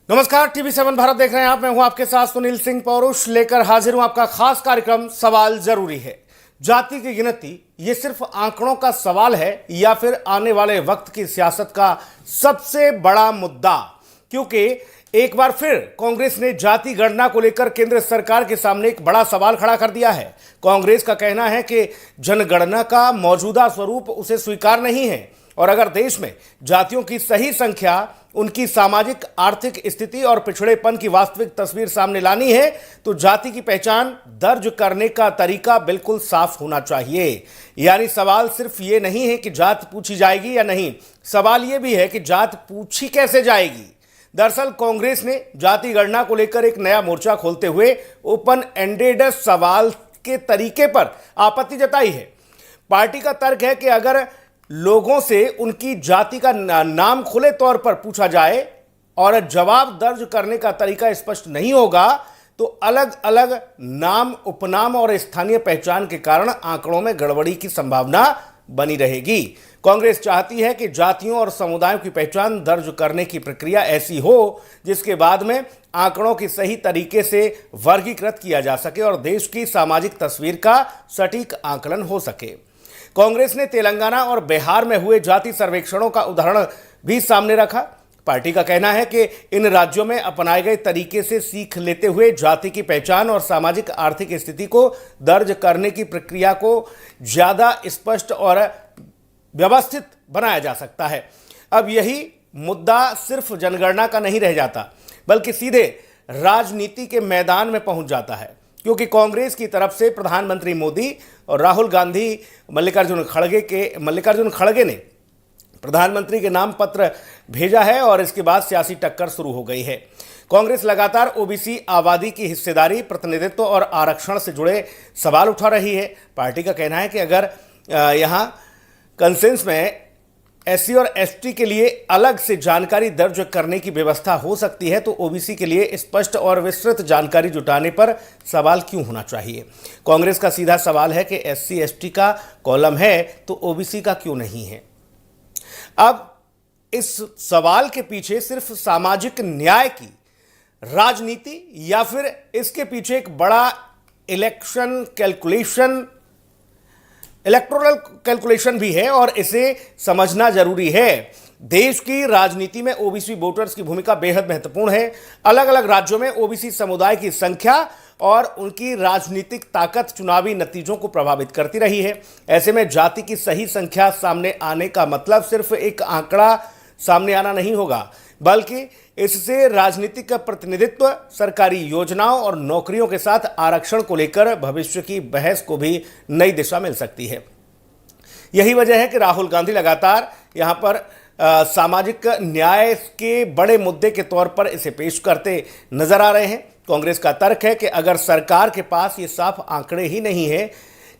नमस्कार, टीवी7 भारत देख रहे हैं आप। मैं हूं आपके साथ सुनील सिंह पौरुष, लेकर हाजिर हूं आपका खास कार्यक्रम सवाल जरूरी है। जाति की गिनती ये सिर्फ आंकड़ों का सवाल है या फिर आने वाले वक्त की सियासत का सबसे बड़ा मुद्दा? क्योंकि एक बार फिर कांग्रेस ने जाति गणना को लेकर केंद्र सरकार के सामने एक बड़ा सवाल खड़ा कर दिया है। कांग्रेस का कहना है कि जनगणना का मौजूदा स्वरूप उसे स्वीकार नहीं है और अगर देश में जातियों की सही संख्या, उनकी सामाजिक आर्थिक स्थिति और पिछड़ेपन की वास्तविक तस्वीर सामने लानी है तो जाति की पहचान दर्ज करने का तरीका बिल्कुल साफ होना चाहिए। यानी सवाल सिर्फ ये नहीं है कि जात पूछी जाएगी या नहीं, सवाल ये भी है कि जात पूछी कैसे जाएगी। दरअसल कांग्रेस ने जाति गणना को लेकर एक नया मोर्चा खोलते हुए ओपन एंडेड सवाल के तरीके पर आपत्ति जताई है। पार्टी का तर्क है कि अगर लोगों से उनकी जाति का नाम खुले तौर पर पूछा जाए और जवाब दर्ज करने का तरीका स्पष्ट नहीं होगा तो अलग अलग नाम, उपनाम और स्थानीय पहचान के कारण आंकड़ों में गड़बड़ी की संभावना बनी रहेगी। कांग्रेस चाहती है कि जातियों और समुदायों की पहचान दर्ज करने की प्रक्रिया ऐसी हो जिसके बाद में आंकड़ों की सही तरीके से वर्गीकृत किया जा सके और देश की सामाजिक तस्वीर का सटीक आकलन हो सके। कांग्रेस ने तेलंगाना और बिहार में हुए जाति सर्वेक्षणों का उदाहरण भी सामने रखा। पार्टी का कहना है कि इन राज्यों में अपनाए गए तरीके से सीख लेते हुए जाति की पहचान और सामाजिक आर्थिक स्थिति को दर्ज करने की प्रक्रिया को ज्यादा स्पष्ट और व्यवस्थित बनाया जा सकता है। अब यही मुद्दा सिर्फ जनगणना का नहीं रह जाता बल्कि सीधे राजनीति के मैदान में पहुंच जाता है, क्योंकि कांग्रेस की तरफ से प्रधानमंत्री मोदी और राहुल गांधी मल्लिकार्जुन खड़गे ने प्रधानमंत्री के नाम पत्र भेजा है और इसके बाद सियासी टक्कर शुरू हो गई है। कांग्रेस लगातार ओबीसी आबादी की हिस्सेदारी, प्रतिनिधित्व और आरक्षण से जुड़े सवाल उठा रही है। पार्टी का कहना है कि अगर यहां कंसेंस में एससी और एसटी के लिए अलग से जानकारी दर्ज करने की व्यवस्था हो सकती है तो ओबीसी के लिए स्पष्ट और विस्तृत जानकारी जुटाने पर सवाल क्यों होना चाहिए। कांग्रेस का सीधा सवाल है कि एससी एसटी का कॉलम है तो ओबीसी का क्यों नहीं है। अब इस सवाल के पीछे सिर्फ सामाजिक न्याय की राजनीति या फिर इसके पीछे एक बड़ा इलेक्टोरल कैलकुलेशन भी है और इसे समझना जरूरी है। देश की राजनीति में ओबीसी वोटर्स की भूमिका बेहद महत्वपूर्ण है। अलग अलग राज्यों में ओबीसी समुदाय की संख्या और उनकी राजनीतिक ताकत चुनावी नतीजों को प्रभावित करती रही है। ऐसे में जाति की सही संख्या सामने आने का मतलब सिर्फ एक आंकड़ा सामने आना नहीं होगा, बल्कि इससे राजनीतिक प्रतिनिधित्व, सरकारी योजनाओं और नौकरियों के साथ आरक्षण को लेकर भविष्य की बहस को भी नई दिशा मिल सकती है। यही वजह है कि राहुल गांधी लगातार यहां पर सामाजिक न्याय के बड़े मुद्दे के तौर पर इसे पेश करते नजर आ रहे हैं। कांग्रेस का तर्क है कि अगर सरकार के पास ये साफ आंकड़े ही नहीं है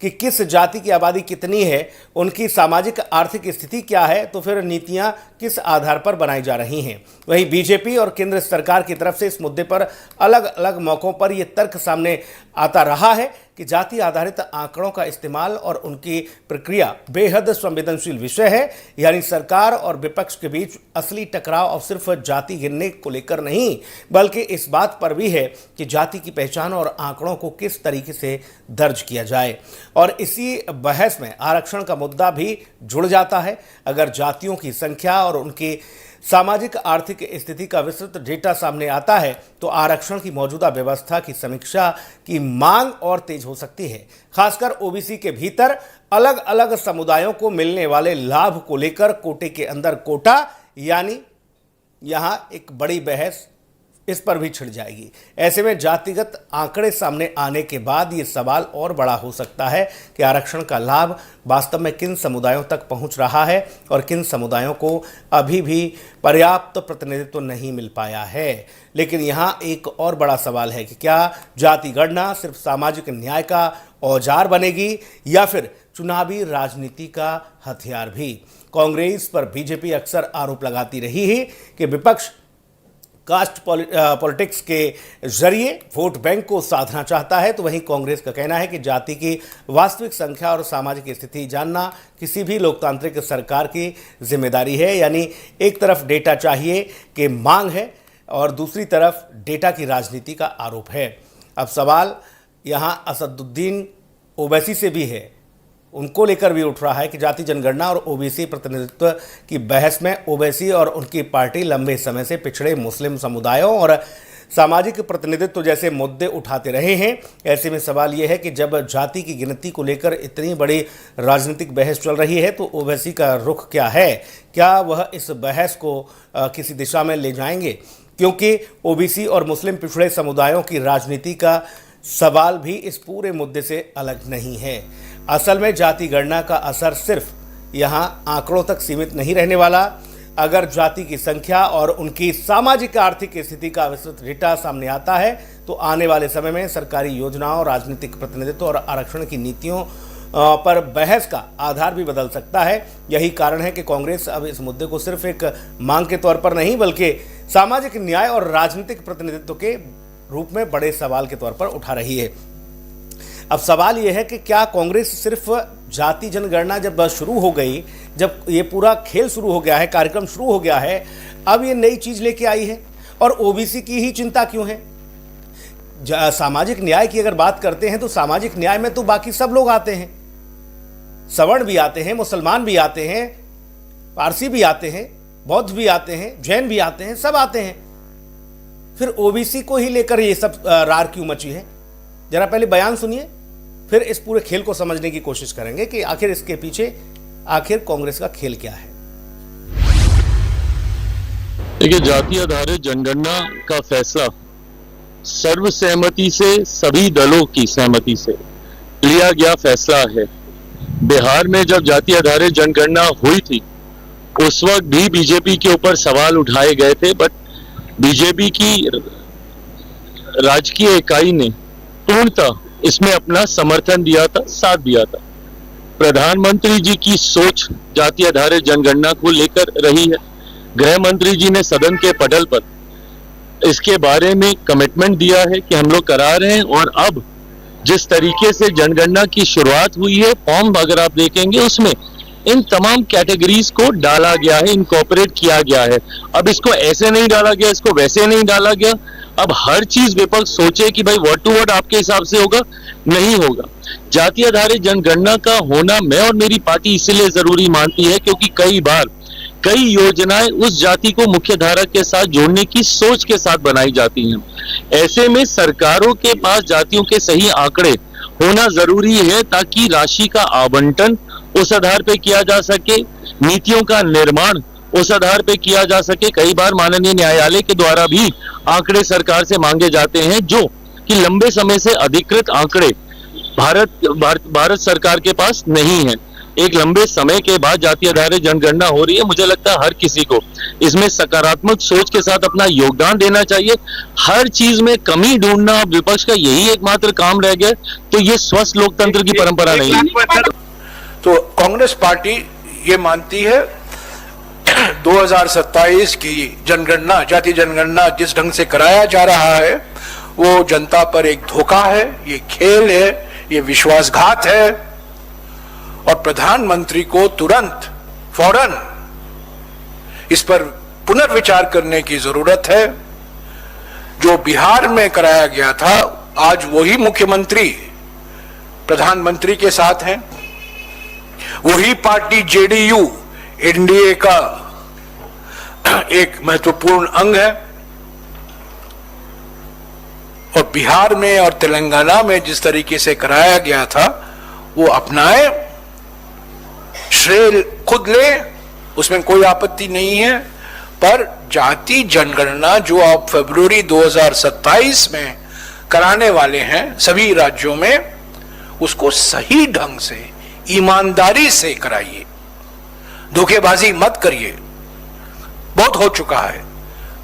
कि किस जाति की आबादी कितनी है, उनकी सामाजिक आर्थिक स्थिति क्या है, तो फिर नीतियां किस आधार पर बनाई जा रही हैं। वहीं बीजेपी और केंद्र सरकार की तरफ से इस मुद्दे पर अलग अलग मौकों पर यह तर्क सामने आता रहा है कि जाति आधारित आंकड़ों का इस्तेमाल और उनकी प्रक्रिया बेहद संवेदनशील विषय है। यानी सरकार और विपक्ष के बीच असली टकराव अब सिर्फ जाति गिनने को लेकर नहीं बल्कि इस बात पर भी है कि जाति की पहचान और आंकड़ों को किस तरीके से दर्ज किया जाए। और इसी बहस में आरक्षण का मुद्दा भी जुड़ जाता है। अगर जातियों की संख्या और उनकी सामाजिक आर्थिक स्थिति का विस्तृत डेटा सामने आता है तो आरक्षण की मौजूदा व्यवस्था की समीक्षा की मांग और तेज हो सकती है। खासकर ओबीसी के भीतर अलग अलग समुदायों को मिलने वाले लाभ को लेकर कोटे के अंदर कोटा, यानी यहां एक बड़ी बहस इस पर भी छिड़ जाएगी। ऐसे में जातिगत आंकड़े सामने आने के बाद ये सवाल और बड़ा हो सकता है कि आरक्षण का लाभ वास्तव में किन समुदायों तक पहुंच रहा है और किन समुदायों को अभी भी पर्याप्त प्रतिनिधित्व नहीं मिल पाया है। लेकिन यहाँ एक और बड़ा सवाल है कि क्या जाति गणना सिर्फ सामाजिक न्याय का औजार बनेगी या फिर चुनावी राजनीति का हथियार भी। कांग्रेस पर बीजेपी अक्सर आरोप लगाती रही है कि विपक्ष कास्ट पॉलिटिक्स के जरिए वोट बैंक को साधना चाहता है, तो वहीं कांग्रेस का कहना है कि जाति की वास्तविक संख्या और सामाजिक स्थिति जानना किसी भी लोकतांत्रिक सरकार की जिम्मेदारी है। यानी एक तरफ डेटा चाहिए कि मांग है, और दूसरी तरफ डेटा की राजनीति का आरोप है। अब सवाल यहाँ असदुद्दीन ओवैसी से भी है, उनको लेकर भी उठ रहा है कि जाति जनगणना और ओबीसी प्रतिनिधित्व की बहस में ओवैसी और उनकी पार्टी लंबे समय से पिछड़े मुस्लिम समुदायों और सामाजिक प्रतिनिधित्व जैसे मुद्दे उठाते रहे हैं। ऐसे में सवाल यह है कि जब जाति की गिनती को लेकर इतनी बड़ी राजनीतिक बहस चल रही है तो ओवैसी का रुख क्या है? क्या वह इस बहस को किसी दिशा में ले जाएंगे? क्योंकि ओबीसी और मुस्लिम पिछड़े समुदायों की राजनीति का सवाल भी इस पूरे मुद्दे से अलग नहीं है। असल में जाति गणना का असर सिर्फ यहाँ आंकड़ों तक सीमित नहीं रहने वाला। अगर जाति की संख्या और उनकी सामाजिक आर्थिक स्थिति का विस्तृत डेटा सामने आता है तो आने वाले समय में सरकारी योजनाओं, राजनीतिक प्रतिनिधित्व और आरक्षण की नीतियों पर बहस का आधार भी बदल सकता है। यही कारण है कि कांग्रेस अब इस मुद्दे को सिर्फ एक मांग के तौर पर नहीं बल्कि सामाजिक न्याय और राजनीतिक प्रतिनिधित्व के रूप में बड़े सवाल के तौर पर उठा रही है। अब सवाल यह है कि क्या कांग्रेस सिर्फ जाति जनगणना जब शुरू हो गई, जब ये पूरा खेल शुरू हो गया है, कार्यक्रम शुरू हो गया है, अब ये नई चीज लेके आई है और ओबीसी की ही चिंता क्यों है? सामाजिक न्याय की अगर बात करते हैं तो सामाजिक न्याय में तो बाकी सब लोग आते हैं, सवर्ण भी आते हैं, मुसलमान भी आते हैं, पारसी भी आते हैं, बौद्ध भी आते हैं, जैन भी आते हैं, सब आते हैं। फिर ओबीसी को ही लेकर ये सब रार क्यों मची है? जरा पहले बयान सुनिए, फिर इस पूरे खेल को समझने की कोशिश करेंगे कि आखिर इसके पीछे आखिर कांग्रेस का खेल क्या है। देखिए, जाति आधारित जनगणना का फैसला सर्वसहमति से, सभी दलों की सहमति से लिया गया फैसला है। बिहार में जब जाति आधारित जनगणना हुई थी उस वक्त भी बीजेपी के ऊपर सवाल उठाए गए थे, बट बीजेपी की राजकीय इकाई ने पूर्णतः इसमें अपना समर्थन दिया था, साथ दिया था। प्रधानमंत्री जी की सोच जाति आधारित जनगणना को लेकर रही है। गृह मंत्री जी ने सदन के पटल पर इसके बारे में कमिटमेंट दिया है कि हम लोग करा रहे हैं। और अब जिस तरीके से जनगणना की शुरुआत हुई है, फॉर्म अगर आप देखेंगे उसमें इन तमाम कैटेगरीज को डाला गया है, इनकॉर्पोरेट किया गया है। अब इसको ऐसे नहीं डाला गया, इसको वैसे नहीं डाला गया। अब हर चीज विपक्ष सोचे कि भाई वर्ड टू वर्ड आपके हिसाब से होगा, नहीं होगा। जाति आधारित जनगणना का होना मैं और मेरी पार्टी इसलिए जरूरी मानती है क्योंकि कई बार कई योजनाएं उस जाति को मुख्य धारा के साथ जोड़ने की सोच के साथ बनाई जाती हैं। ऐसे में सरकारों के पास जातियों के सही आंकड़े होना जरूरी है ताकि राशि का आवंटन उस आधार पे किया जा सके, नीतियों का निर्माण उस आधार पे किया जा सके। कई बार माननीय न्यायालय के द्वारा भी आंकड़े सरकार से मांगे जाते हैं जो कि लंबे समय से अधिकृत आंकड़े भारत सरकार के पास नहीं है। एक लंबे समय के बाद जाति आधारित जनगणना हो रही है। मुझे लगता है हर किसी को इसमें सकारात्मक सोच के साथ अपना योगदान देना चाहिए। हर चीज में कमी ढूंढना विपक्ष का यही एकमात्र काम रह गया, तो ये स्वस्थ लोकतंत्र की परंपरा नहीं है। तो कांग्रेस पार्टी ये मानती है 2027 की जनगणना, जाति जनगणना जिस ढंग से कराया जा रहा है वो जनता पर एक धोखा है, ये खेल है, ये विश्वासघात है और प्रधानमंत्री को तुरंत फौरन इस पर पुनर्विचार करने की जरूरत है। जो बिहार में कराया गया था, आज वही मुख्यमंत्री प्रधानमंत्री के साथ हैं, वही पार्टी जेडीयू एनडीए का एक महत्वपूर्ण अंग है और बिहार में और तेलंगाना में जिस तरीके से कराया गया था वो अपनाए, श्रेय खुद ले, उसमें कोई आपत्ति नहीं है। पर जाति जनगणना जो आप फरवरी 2027 में कराने वाले हैं सभी राज्यों में, उसको सही ढंग से ईमानदारी से कराइए, धोखेबाजी मत करिए। बहुत हो चुका है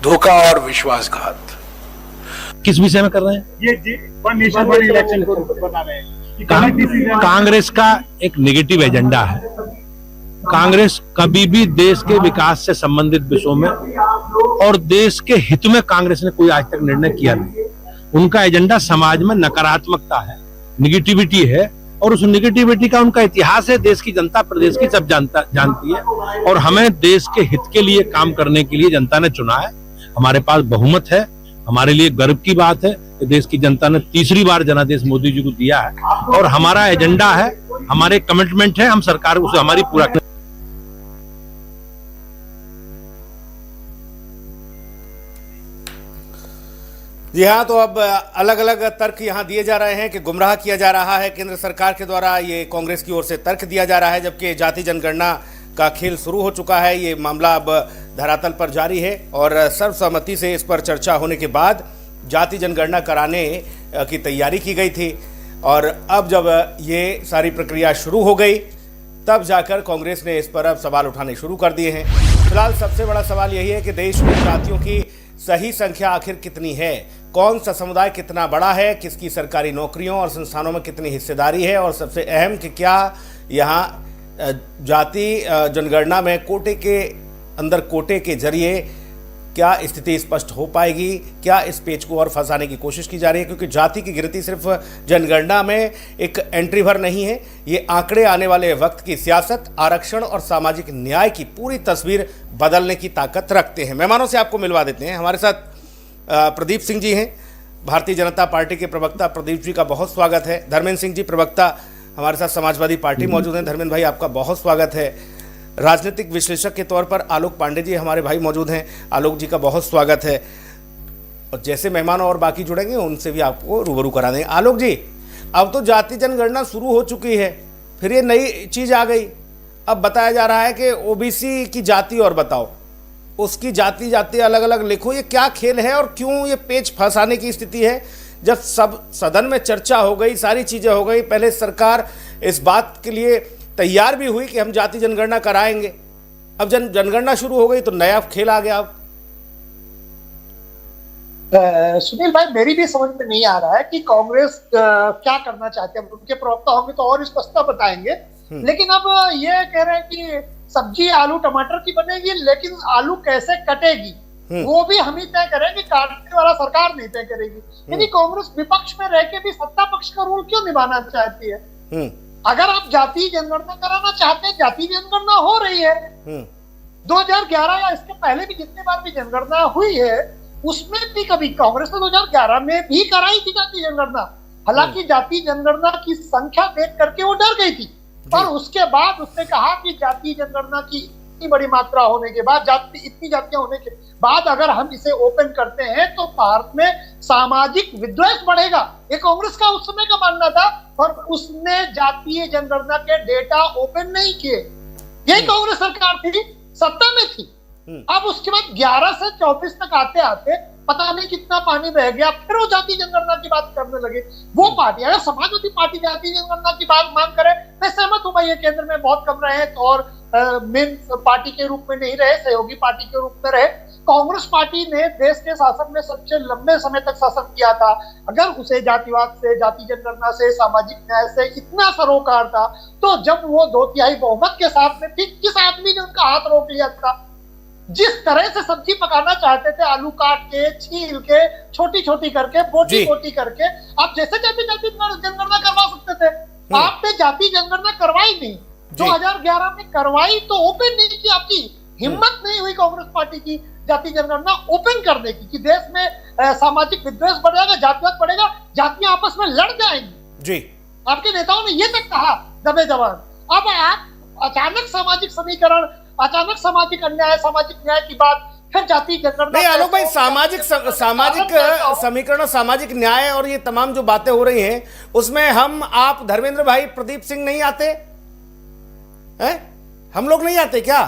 धोखा और विश्वासघात। किस विषय में कर रहे हैं? ये वन नेशन वन इलेक्शन को बता रहे हैं। कांग्रेस का एक नेगेटिव एजेंडा है। कांग्रेस कभी भी देश के विकास से संबंधित विषयों में और देश के हित में कांग्रेस ने कोई आज तक निर्णय किया नहीं। उनका एजेंडा समाज में नकारात्मकता है, निगेटिविटी है और उस निगेटिविटी का उनका इतिहास है। देश की जनता, प्रदेश की सब जानती है और हमें देश के हित के लिए काम करने के लिए जनता ने चुना है। हमारे पास बहुमत है। हमारे लिए गर्व की बात है कि देश की जनता ने तीसरी बार जनादेश मोदी जी को दिया है और हमारा एजेंडा है, हमारे कमिटमेंट है, हम सरकार उसे हमारी पूरा करें। जी हाँ, तो अब अलग अलग तर्क यहाँ दिए जा रहे हैं कि गुमराह किया जा रहा है केंद्र सरकार के द्वारा, ये कांग्रेस की ओर से तर्क दिया जा रहा है, जबकि जाति जनगणना का खेल शुरू हो चुका है। ये मामला अब धरातल पर जारी है और सर्वसम्मति से इस पर चर्चा होने के बाद जाति जनगणना कराने की तैयारी की गई थी और अब जब ये सारी प्रक्रिया शुरू हो गई तब जाकर कांग्रेस ने इस पर अब सवाल उठाने शुरू कर दिए हैं। फिलहाल सबसे बड़ा सवाल यही है कि देश में जातियों की सही संख्या आखिर कितनी है, कौन सा समुदाय कितना बड़ा है, किसकी सरकारी नौकरियों और संस्थानों में कितनी हिस्सेदारी है और सबसे अहम कि क्या यहाँ जाति जनगणना में कोटे के अंदर कोटे के जरिए क्या स्थिति स्पष्ट हो पाएगी, क्या इस पेच को और फंसाने की कोशिश की जा रही है, क्योंकि जाति की गिनती सिर्फ जनगणना में एक एंट्री भर नहीं है, ये आंकड़े आने वाले वक्त की सियासत, आरक्षण और सामाजिक न्याय की पूरी तस्वीर बदलने की ताकत रखते हैं। मेहमानों से आपको मिलवा देते हैं। हमारे साथ प्रदीप सिंह जी हैं, भारतीय जनता पार्टी के प्रवक्ता। प्रदीप जी का बहुत स्वागत है। धर्मेंद्र सिंह जी प्रवक्ता हमारे साथ समाजवादी पार्टी मौजूद हैं। धर्मेंद्र भाई आपका बहुत स्वागत है। राजनीतिक विश्लेषक के तौर पर आलोक पांडे जी हमारे भाई मौजूद हैं। आलोक जी का बहुत स्वागत है। और जैसे मेहमान और बाकी जुड़ेंगे उनसे भी आपको रूबरू करा देंगे। आलोक जी, अब तो जाति जनगणना शुरू हो चुकी है, फिर ये नई चीज आ गई। अब बताया जा रहा है कि ओबीसी की जाति और बताओ, उसकी जाति जाति अलग अलग लिखो। ये क्या खेल है और क्यों ये पेच फंसाने की स्थिति है? जब सब सदन में चर्चा हो गई, सारी चीजें हो गई, पहले सरकार इस बात के लिए तैयार भी हुई कि हम जाति जनगणना कराएंगे, अब जनगणना शुरू हो गई तो नया खेल आ गया। अब सुनील भाई, मेरी भी समझ में नहीं आ रहा है कि कांग्रेस क्या करना चाहते हैं। उनके प्रवक्ता होंगे तो और स्पष्टता बताएंगे, लेकिन अब ये कह रहे हैं कि सब्जी आलू टमाटर की बनेगी, लेकिन आलू कैसे कटेगी वो भी हम ही तय करेंगे, काटने वाला सरकार नहीं तय करेगी। यानी कांग्रेस विपक्ष में रह के भी सत्ता पक्ष का रोल क्यों निभाना चाहती है? अगर आप जाति जनगणना कराना चाहते हैं, जाति जनगणना हो रही है 2011 या इसके पहले भी जितने बार भी जनगणना हुई है उसमें भी कभी कांग्रेस ने 2011 में भी कराई थी जाति जनगणना। हालांकि जाति जनगणना की संख्या देख करके वो डर गई थी, पर उसके बाद उसने कहा कि जाति जनगणना की इतनी बड़ी मात्रा होने के बाद, इतनी जातियां होने के बाद अगर हम इसे ओपन करते हैं तो भारत में सामाजिक विद्वेष बढ़ेगा। ये कांग्रेस का उस समय का मानना था, और उसने जातीय जनगणना के डेटा ओपन नहीं किए। यही कांग्रेस सरकार थी, सत्ता में थी। अब उसके बाद 11 से 24 तक आते आते पता नहीं कितना पानी बह गया, फिर वो जाति जनगणना की बात करने लगे। वो पार्टी, अगर समाजवादी पार्टी जाति जनगणना की बात मांग करे, मैं सहमत हूं भाई, ये केंद्र में बहुत कम रहे और मेन पार्टी के रूप में नहीं रहे, सहयोगी पार्टी के रूप में रहे। कांग्रेस पार्टी ने देश के शासन में सबसे लंबे समय तक शासन किया था। अगर उसे जातिवाद से, जाति जनगणना से, सामाजिक न्याय से इतना सरोकार था, तो जब वो 2/3 बहुमत के साथ में थी, किस आदमी ने उनका हाथ रोक लिया था? जिस तरह से सब्जी पकाना चाहते थे, आलू काट के, छील के, छोटी छोटी करके, बोटी बोटी करके, आप जैसे जाति जनगणना करवा सकते थे। आपने जाति जनगणना करवाई नहीं, 2011 में करवाई तो ओपन नहीं की। आपकी हिम्मत नहीं हुई कांग्रेस पार्टी की जाति जनगणना ओपन करने की, कि देश में सामाजिक विद्वेष बढ़ेगा, जातिवाद बढ़ेगा, जातियां आपस में लड़ जाएंगी। जी, आपके नेताओं ने ये तक कहा दबे जवान। अब आप अचानक सामाजिक समीकरण, अचानक सामाजिक अन्याय, सामाजिक न्याय की बात, फिर जाति जनगणना। नहीं आलोक भाई, सामाजिक समीकरण, सामाजिक न्याय और ये तमाम जो बातें हो रही हैं उसमें हम, आप, धर्मेंद्र भाई, प्रदीप सिंह नहीं आते हैं? हम लोग नहीं आते क्या,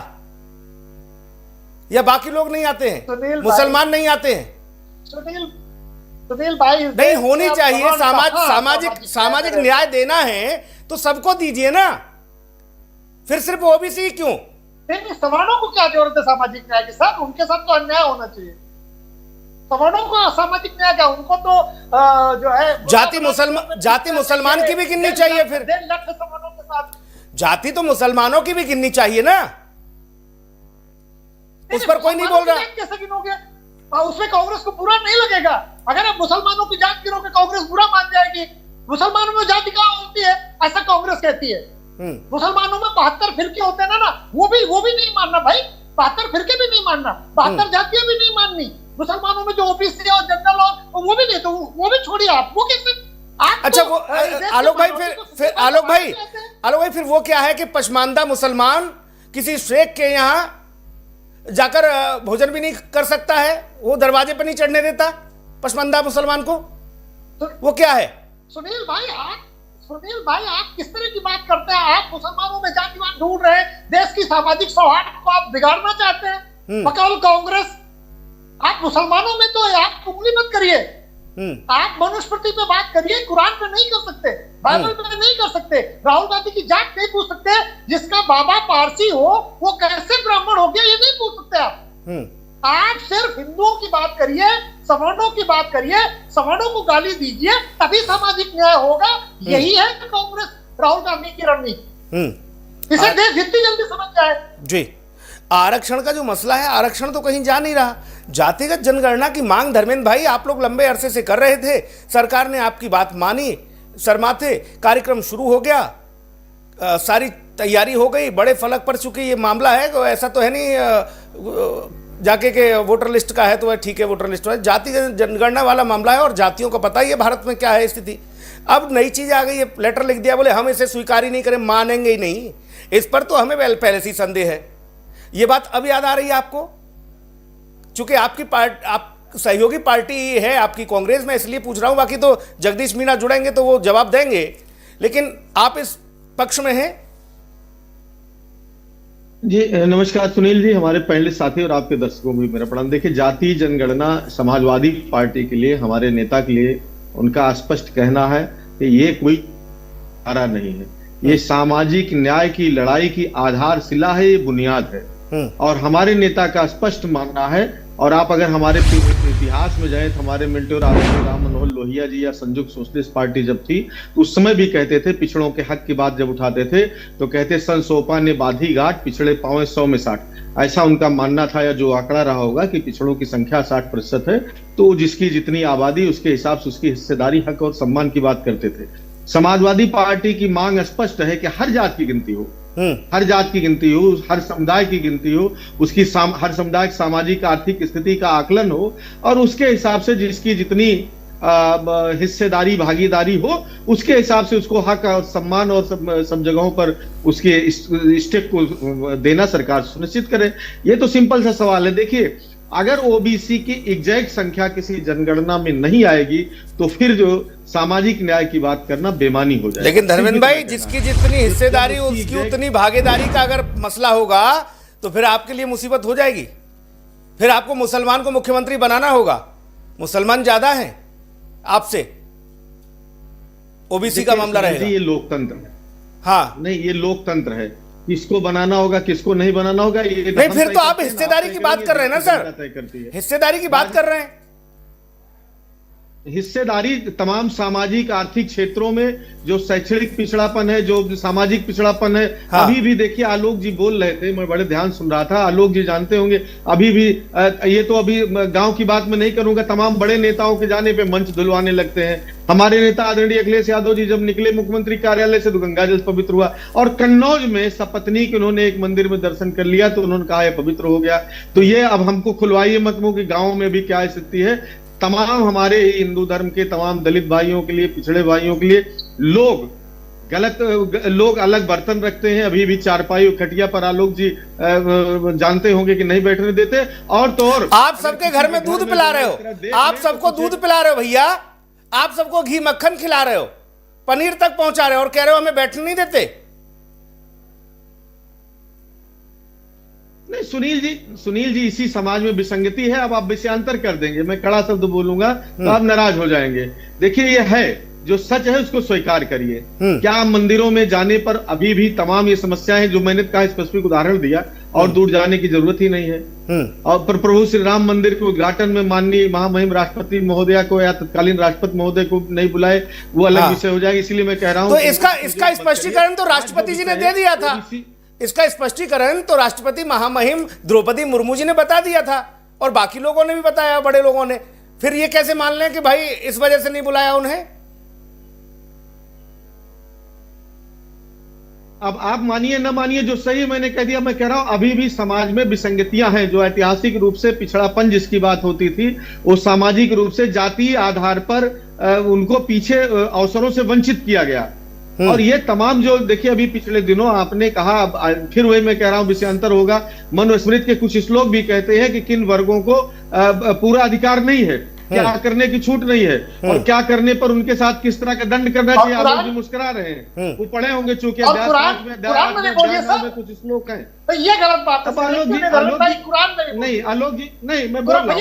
या बाकी लोग नहीं आते हैं? मुसलमान नहीं आते हैं? सुनील भाई, नहीं होनी चाहिए। सामाजिक न्याय देना है तो सबको दीजिए ना, फिर सिर्फ ओबीसी क्यों? नहीं, सवर्णों को क्या जरूरत है सामाजिक न्याय के साथ? उनके साथ तो अन्याय होना चाहिए। सवर्णों को सामाजिक न्याय क्या, उनको तो जो है जाति मुसलमान की भी गिननी चाहिए। फिर 1.5 लाख सवर्णों के साथ जाति तो मुसलमानों की भी गिननी चाहिए ना, उस पर कोई नहीं बोल रहा। कैसे गिनोगे? उसमें कांग्रेस को बुरा नहीं लगेगा। अगर आप मुसलमानों की जात गिनोगे कांग्रेस बुरा मान जाएगी। मुसलमानों में जाति कहाँ होती है, ऐसा कांग्रेस कहती है। मुसलमानों में 72 फिरके होते हैं ना, वो भी नहीं मानना भाई। 72 फिरके भी नहीं मानना, 72 जातियां भी नहीं माननी। मुसलमानों में जो ओबीसी और जनरल और वो भी नहीं, तो वो भी छोड़िए आप, वो कैसे आप अच्छा तो, वो आलोक भाई फिर आलोक भाई फिर वो क्या है कि पसमानदा मुसलमान किसी शेख के यहाँ जाकर भोजन भी नहीं कर सकता है, वो दरवाजे पर नहीं चढ़ने देता पसमानदा मुसलमान को, वो क्या है? सुनील भाई आप किस तरह की बात करते हैं? आप मुसलमानों में जातिवाद ढूंढ रहे हैं, देश की सामाजिक सौहार्द को आप बिगाड़ना चाहते हैं, बकौल कांग्रेस। आप मुसलमानों में तो आप उंगली मत करिए, आप मनुस्मृति पे बात करिए, कुरान पे नहीं कर सकते, बाइबल पे नहीं कर सकते, राहुल गांधी की जात नहीं पूछ सकते, जिसका बाबा पारसी हो वो कैसे ब्राह्मण हो गया ये नहीं पूछ सकते आप सिर्फ हिंदुओं की बात करिए, सवर्णों की बात करिए, सवर्णों को गाली दीजिए, तभी सामाजिक न्याय होगा। यही है कांग्रेस राहुल गांधी की रणनीति। इसे देश जितनी जल्दी समझ जाए। जी, आरक्षण का जो मसला है, आरक्षण तो कहीं जा नहीं रहा। जातिगत जनगणना की मांग धर्मेंद्र भाई आप लोग लंबे अरसे से कर रहे थे, सरकार ने आपकी बात मानी, शर्माते, कार्यक्रम शुरू हो गया, सारी तैयारी हो गई, बड़े फलक पर चुकी ये मामला है। ऐसा तो है नहीं जाके के वोटर लिस्ट का है तो वह ठीक है, वोटर लिस्ट है, जाति जनगणना वाला मामला है और जातियों को पता ही है भारत में क्या है स्थिति। अब नई चीज आ गई है, लेटर लिख दिया, बोले हम इसे स्वीकार ही नहीं करें, मानेंगे ही नहीं। इस पर तो हमें पहले से ही संदेह है। ये बात अब याद आ रही है आपको, चूंकि आपकी आप सहयोगी पार्टी है आपकी कांग्रेस में, इसलिए पूछ रहा हूं, बाकी तो जगदीश मीणा जुड़ेंगे तो वो जवाब देंगे, लेकिन आप इस पक्ष में हैं। जी नमस्कार सुनील जी, हमारे पैनलिस्ट साथी और आपके दर्शकों को भी मेरा प्रणाम। देखिए, जाति जनगणना समाजवादी पार्टी के लिए, हमारे नेता के लिए उनका स्पष्ट कहना है कि ये कोई धारा नहीं है, ये सामाजिक न्याय की लड़ाई की आधारशिला है, ये बुनियाद है। और हमारे नेता का स्पष्ट मानना है, और आप अगर हमारे इतिहास में जाएं तो हमारे मिंटो राम मनोहर लोहिया जी या संयुक्त सोशलिस्ट पार्टी जब थी तो उस समय भी कहते थे, पिछड़ों के हक की बात जब उठाते थे तो कहते सन सोपा ने बाधी घाट, पिछड़े पांव 100 में 60। ऐसा उनका मानना था, या जो आंकड़ा रहा होगा कि पिछड़ों की संख्या 60% है, तो जिसकी जितनी आबादी उसके हिसाब से उसकी हिस्सेदारी, हक और सम्मान की बात करते थे। समाजवादी पार्टी की मांग स्पष्ट है कि हर जात की गिनती हो, हर जात की गिनती हो, हर समुदाय की गिनती हो, उसकी हर समुदाय की सामाजिक आर्थिक स्थिति का आकलन हो, और उसके हिसाब से जिसकी जितनी हिस्सेदारी भागीदारी हो उसके हिसाब से उसको हक और सम्मान और सब जगहों पर उसके स्टेप को देना सरकार सुनिश्चित करे। ये तो सिंपल सा सवाल है। देखिए, अगर ओबीसी की एग्जैक्ट संख्या किसी जनगणना में नहीं आएगी तो फिर जो सामाजिक न्याय की बात करना बेमानी हो जाएगा। लेकिन धर्मेंद्र भाई, जिसकी जितनी हिस्सेदारी उसकी उतनी भागीदारी का अगर मसला होगा तो फिर आपके लिए मुसीबत हो जाएगी। फिर आपको मुसलमान को मुख्यमंत्री बनाना होगा, मुसलमान ज्यादा हैं आपसे, ओबीसी का मामला रहेगा। ये लोकतंत्र है। हाँ नहीं, ये लोकतंत्र है, किसको बनाना होगा किसको नहीं बनाना होगा ये नहीं। फिर तो आप हिस्सेदारी की बात कर रहे हैं ना सर, हिस्सेदारी की बात कर रहे हैं। हिस्सेदारी तमाम सामाजिक आर्थिक क्षेत्रों में जो शैक्षणिक पिछड़ापन है, जो सामाजिक पिछड़ापन है। हाँ। अभी भी देखिए, आलोक जी बोल रहे थे, मैं बड़े ध्यान सुन रहा था। आलोक जी जानते होंगे, अभी भी ये तो अभी गांव की बात में नहीं करूंगा, तमाम बड़े नेताओं के जाने पे मंच धुलवाने लगते हैं। हमारे नेता आदरणीय अखिलेश यादव जी जब निकले मुख्यमंत्री कार्यालय से तो गंगा जल पवित्र हुआ, और कन्नौज में सपत्नी के उन्होंने एक मंदिर में दर्शन कर लिया तो उन्होंने कहा है पवित्र हो गया। तो ये अब हमको खुलवाइए मत मुंह कि गाँव में भी क्या स्थिति है। तमाम हमारे हिंदू धर्म के तमाम दलित भाइयों के लिए, पिछड़े भाइयों के लिए लोग अलग बर्तन रखते हैं। अभी भी चारपाई और खटिया पर आलोक जी जानते होंगे कि नहीं बैठने देते। और तो और आप सबके घर में दूध पिला रहे हो, आप सबको दूध पिला रहे हो भैया, आप सबको घी मक्खन खिला रहे हो, पनीर तक पहुंचा रहे हो, और कह रहे हो हमें बैठने नहीं देते। नहीं सुनील जी इसी समाज में विसंगति है। अब आप विषयांतर कर देंगे, मैं कड़ा शब्द बोलूंगा तो आप नाराज हो जाएंगे। देखिए, ये है जो सच है उसको स्वीकार करिए। क्या मंदिरों में जाने पर अभी भी तमाम ये समस्याएं जो मैंने कहा स्पेसिफिक उदाहरण दिया, और दूर जाने की जरूरत ही नहीं है। और प्रभु श्री राम मंदिर के उद्घाटन में माननीय महामहिम राष्ट्रपति महोदया को या तत्कालीन राष्ट्रपति महोदय को नहीं बुलाए, वो अलग विषय हो जाएगा। इसलिए मैं कह रहा हूं तो इसका स्पष्टीकरण तो राष्ट्रपति जी ने दे दिया था। इसका स्पष्टीकरण तो राष्ट्रपति महामहिम द्रौपदी मुर्मू जी ने बता दिया था, और बाकी लोगों ने भी बताया, बड़े लोगों ने। फिर ये कैसे मान लें कि भाई इस वजह से नहीं बुलाया उन्हें? अब आप मानिए न मानिए, जो सही मैंने कह दिया, मैं कह रहा हूं अभी भी समाज में विसंगतियां हैं। जो ऐतिहासिक रूप से पिछड़ापन जिसकी बात होती थी, वो सामाजिक रूप से जातीय आधार पर उनको पीछे अवसरों से वंचित किया गया। और ये तमाम जो देखिए, अभी पिछले दिनों आपने कहा, फिर वही मैं कह रहा हूं विषयांतर होगा, मनुस्मृति के कुछ श्लोक भी कहते हैं कि किन वर्गों को पूरा अधिकार नहीं है, क्या करने की छूट नहीं है, और क्या करने पर उनके साथ किस तरह का दंड करना चाहिए। आप लोग भी मुस्कुरा रहे हैं, वो पढ़े होंगे चूंकि कुरान में कुछ श्लोक हैं। तो ये गलत बात है। कुरान में नहीं, आलोक जी नहीं, मैं बोल रहा हूँ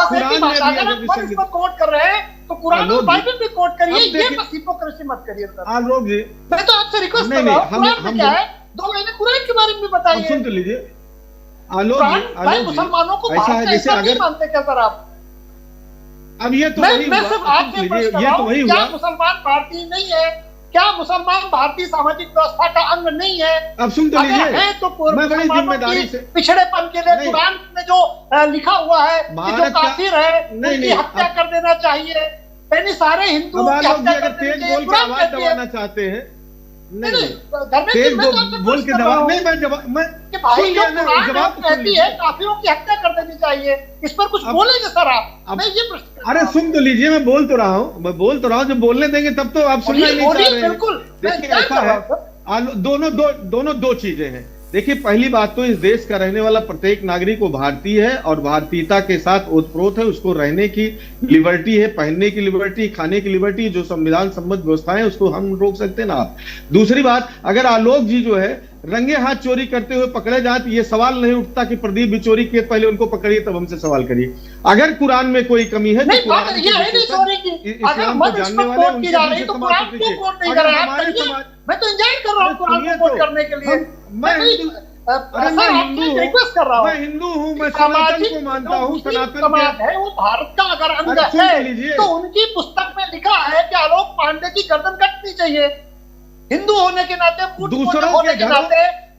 कुरान में भी कोट कर रहे हैं तो कुरान और बाइबल भी कोट करिए, ये बस हिपोक्रेसी मत करिए सर। आलोक जी, मैं तो आपसे रिक्वेस्ट कर रहा हूँ, कुरान में क्या है 2 महीने कुरान के बारे में बताइए। सुन तो लीजिए आलोक जी, मुसलमानों को ऐसा है जैसे अगर मानते क्या सर आप? अब ये तो मैं वही सिर्फ आपसे प्रश्न कर रहा हूं, वही क्या हुआ। मुसलमान भारतीय नहीं है? क्या मुसलमान भारतीय सामाजिक व्यवस्था का अंग नहीं है? अब सुन तो लीजिए, है तो मैं बड़ी जिम्मेदारी से पिछड़ेपन के लिए कुरान में जो लिखा हुआ है कि जो काफिर है उनकी हत्या कर देना चाहिए, यानी सारे हिंदुओं की हत्या कर देनी चाहिए। तेज बोल के आवाज दबाना चाहते हैं, नहीं तेज बोल के दबा नहीं, मैं जवाब भाई जो कुरान कहती है काफिरों की हत्या कर देनी चाहिए, इस पर कुछ बोलेंगे सर आप? मैं ये प्रश्न, अरे सुन तो लीजिए, मैं बोल तो रहा हूँ, जब बोलने देंगे तब तो आप सुनना ही नहीं चाह रहे हैं। बिल्कुल देखिए ऐसा है, दोनों दो चीजें हैं। देखिए पहली बात तो इस देश का रहने वाला प्रत्येक नागरिक वो भारतीय है और भारतीयता के साथ ओतप्रोत है, उसको रहने की लिबर्टी है, पहनने की लिबर्टी, खाने की लिबर्टी, जो संविधान सम्मत व्यवस्थाएं उसको हम रोक सकते हैं ना आप। दूसरी बात, अगर आलोक जी जो है रंगे हाथ चोरी करते हुए पकड़े जाए तो ये सवाल नहीं उठता कि प्रदीप भी चोरी किए, पहले उनको पकड़िए तब हमसे सवाल करिए। अगर कुरान में कोई कमी है तो इस्लाम को जानने वाले उनके पीछे समाज को दीजिए। मैं तो एंजॉय कर रहा हूँ कुरान को कोट करने के लिए। मैं रिक्वेस्ट कर रहा हूँ, मैं हिंदू हूँ, मैं सनातन को मानता हूँ, सनातन समाज है वो भारत का अगर अंग है तो उनकी पुस्तक में लिखा है कि आलोक पांडे की गर्दन कटनी चाहिए। हिंदू होने के नाते, दूसरों होने के नाते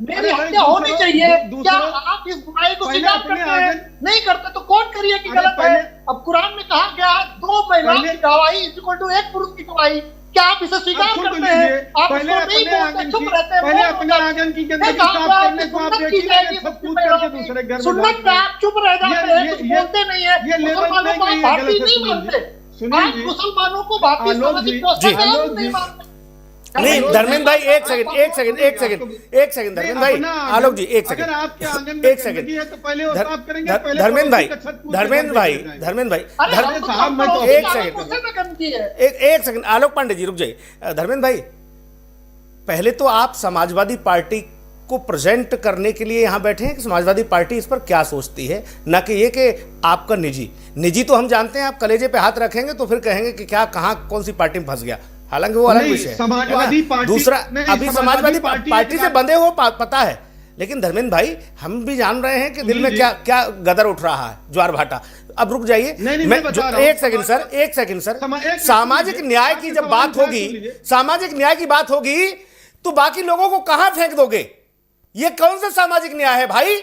मेरी हत्या होनी चाहिए। क्या आप इस बुराई को स्वीकार करते हैं? नहीं करते तो कोट करिए कि गलत है। अब कुरान में कहा गया 2 महिलाओं की गवाही इक्वल टू 1 पुरुष की गवाही, क्या आप इसे स्वीकार करते हैं? आप पहले नहीं बोलते, चुप रहते हैं। पहले अपने आंगन की गंदगी साफ करने को आप देखिए, सब कूद करके दूसरे घर में सुन्नत पे आप चुप रह जाते हैं, कुछ बोलते नहीं है। मुसलमानों को आप भारतीय नहीं मानते, आप मुसलमानों को भारतीय सामाजिक व्यवस्था का अंग नहीं मानते। नहीं धर्मेंद्र भाई, एक सेकंड धर्मेंद्र भाई, आलोक जी एक सेकंड, एक सेकंड धर्मेंद्र भाई, एक सेकंड आलोक पांडे जी रुक जाइए। धर्मेंद्र भाई, पहले तो आप समाजवादी पार्टी को प्रेजेंट करने के लिए यहां बैठे हैं कि समाजवादी पार्टी इस पर क्या सोचती है, ना कि ये कि आपका निजी तो हम जानते हैं, आप कलेजे पे हाथ रखेंगे तो फिर कहेंगे कि क्या कहां कौन सी पार्टी में फंस गया, हालांकि वो अलग विषय है। समाजवादी पार्टी, दूसरा अभी समाजवादी पार्टी से बंधे हो पता है, लेकिन धर्मेंद्र भाई हम भी जान रहे हैं कि दिल में क्या क्या गदर उठ रहा है, ज्वार भाटा। अब रुक जाइए, एक सेकंड सर, सामाजिक न्याय की जब बात होगी, सामाजिक न्याय की बात होगी तो बाकी लोगों को कहां फेंक दोगे? ये कौन सा सामाजिक न्याय है भाई?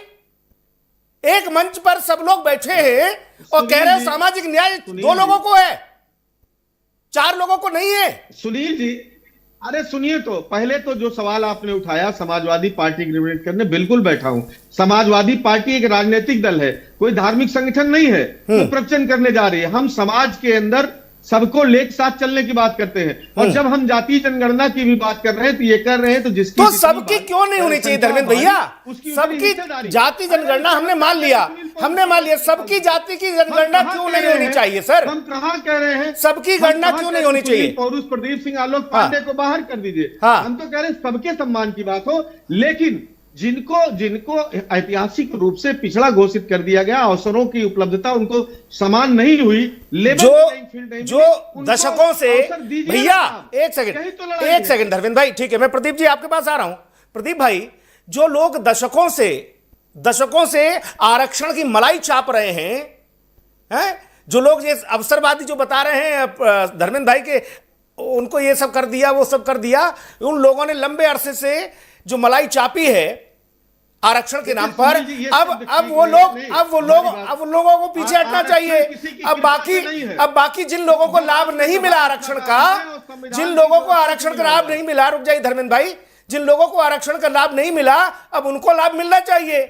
एक मंच पर सब लोग बैठे हैं और कह रहे हैं सामाजिक न्याय 2 लोगों को है, 4 लोगों को नहीं है। सुनील जी, अरे सुनिए, तो पहले तो जो सवाल आपने उठाया समाजवादी पार्टी की रिप्रेजेंट करने, बिल्कुल बैठा हूं। समाजवादी पार्टी एक राजनीतिक दल है, कोई धार्मिक संगठन नहीं है तो प्रवचन करने जा रही है। हम समाज के अंदर सबको लेके साथ चलने की बात करते हैं, और जब हम जातीय जनगणना की भी बात कर रहे हैं तो ये कर रहे हैं तो जिसकी तो सबकी क्यों नहीं होनी चाहिए धर्मेंद्र भैया? सबकी जाति जनगणना हमने मान लिया, सबकी जाति की जनगणना क्यों नहीं होनी चाहिए सर? हम कहाँ कह रहे हैं सबकी गणना क्यों नहीं होनी चाहिए? पौरुष प्रदीप सिंह आलोक पांडे को बाहर कर दीजिए। हम तो कह रहे हैं सबके सम्मान की बात हो, लेकिन जिनको ऐतिहासिक रूप से पिछड़ा घोषित कर दिया गया, अवसरों की उपलब्धता उनको समान नहीं हुई, जो दशकों से, भैया एक सेकंड धर्मेंद्र भाई, ठीक है, मैं प्रदीप जी आपके पास आ रहा हूं। प्रदीप भाई, जो लोग दशकों से आरक्षण की मलाई चाप रहे हैं, जो लोग ये अवसरवादी जो बता रहे हैं धर्मेंद्र भाई के, उनको ये सब कर दिया वो सब कर दिया, उन लोगों ने लंबे अरसे से जो मलाई चापी है आरक्षण के नाम पर, अब वो लोगों को पीछे हटना चाहिए। अब बाकी जिन लोगों को लाभ नहीं मिला आरक्षण का, जिन लोगों को आरक्षण का लाभ नहीं मिला, रुक जाइए धर्मेंद्र भाई, जिन लोगों को आरक्षण का लाभ नहीं मिला अब उनको लाभ मिलना चाहिए,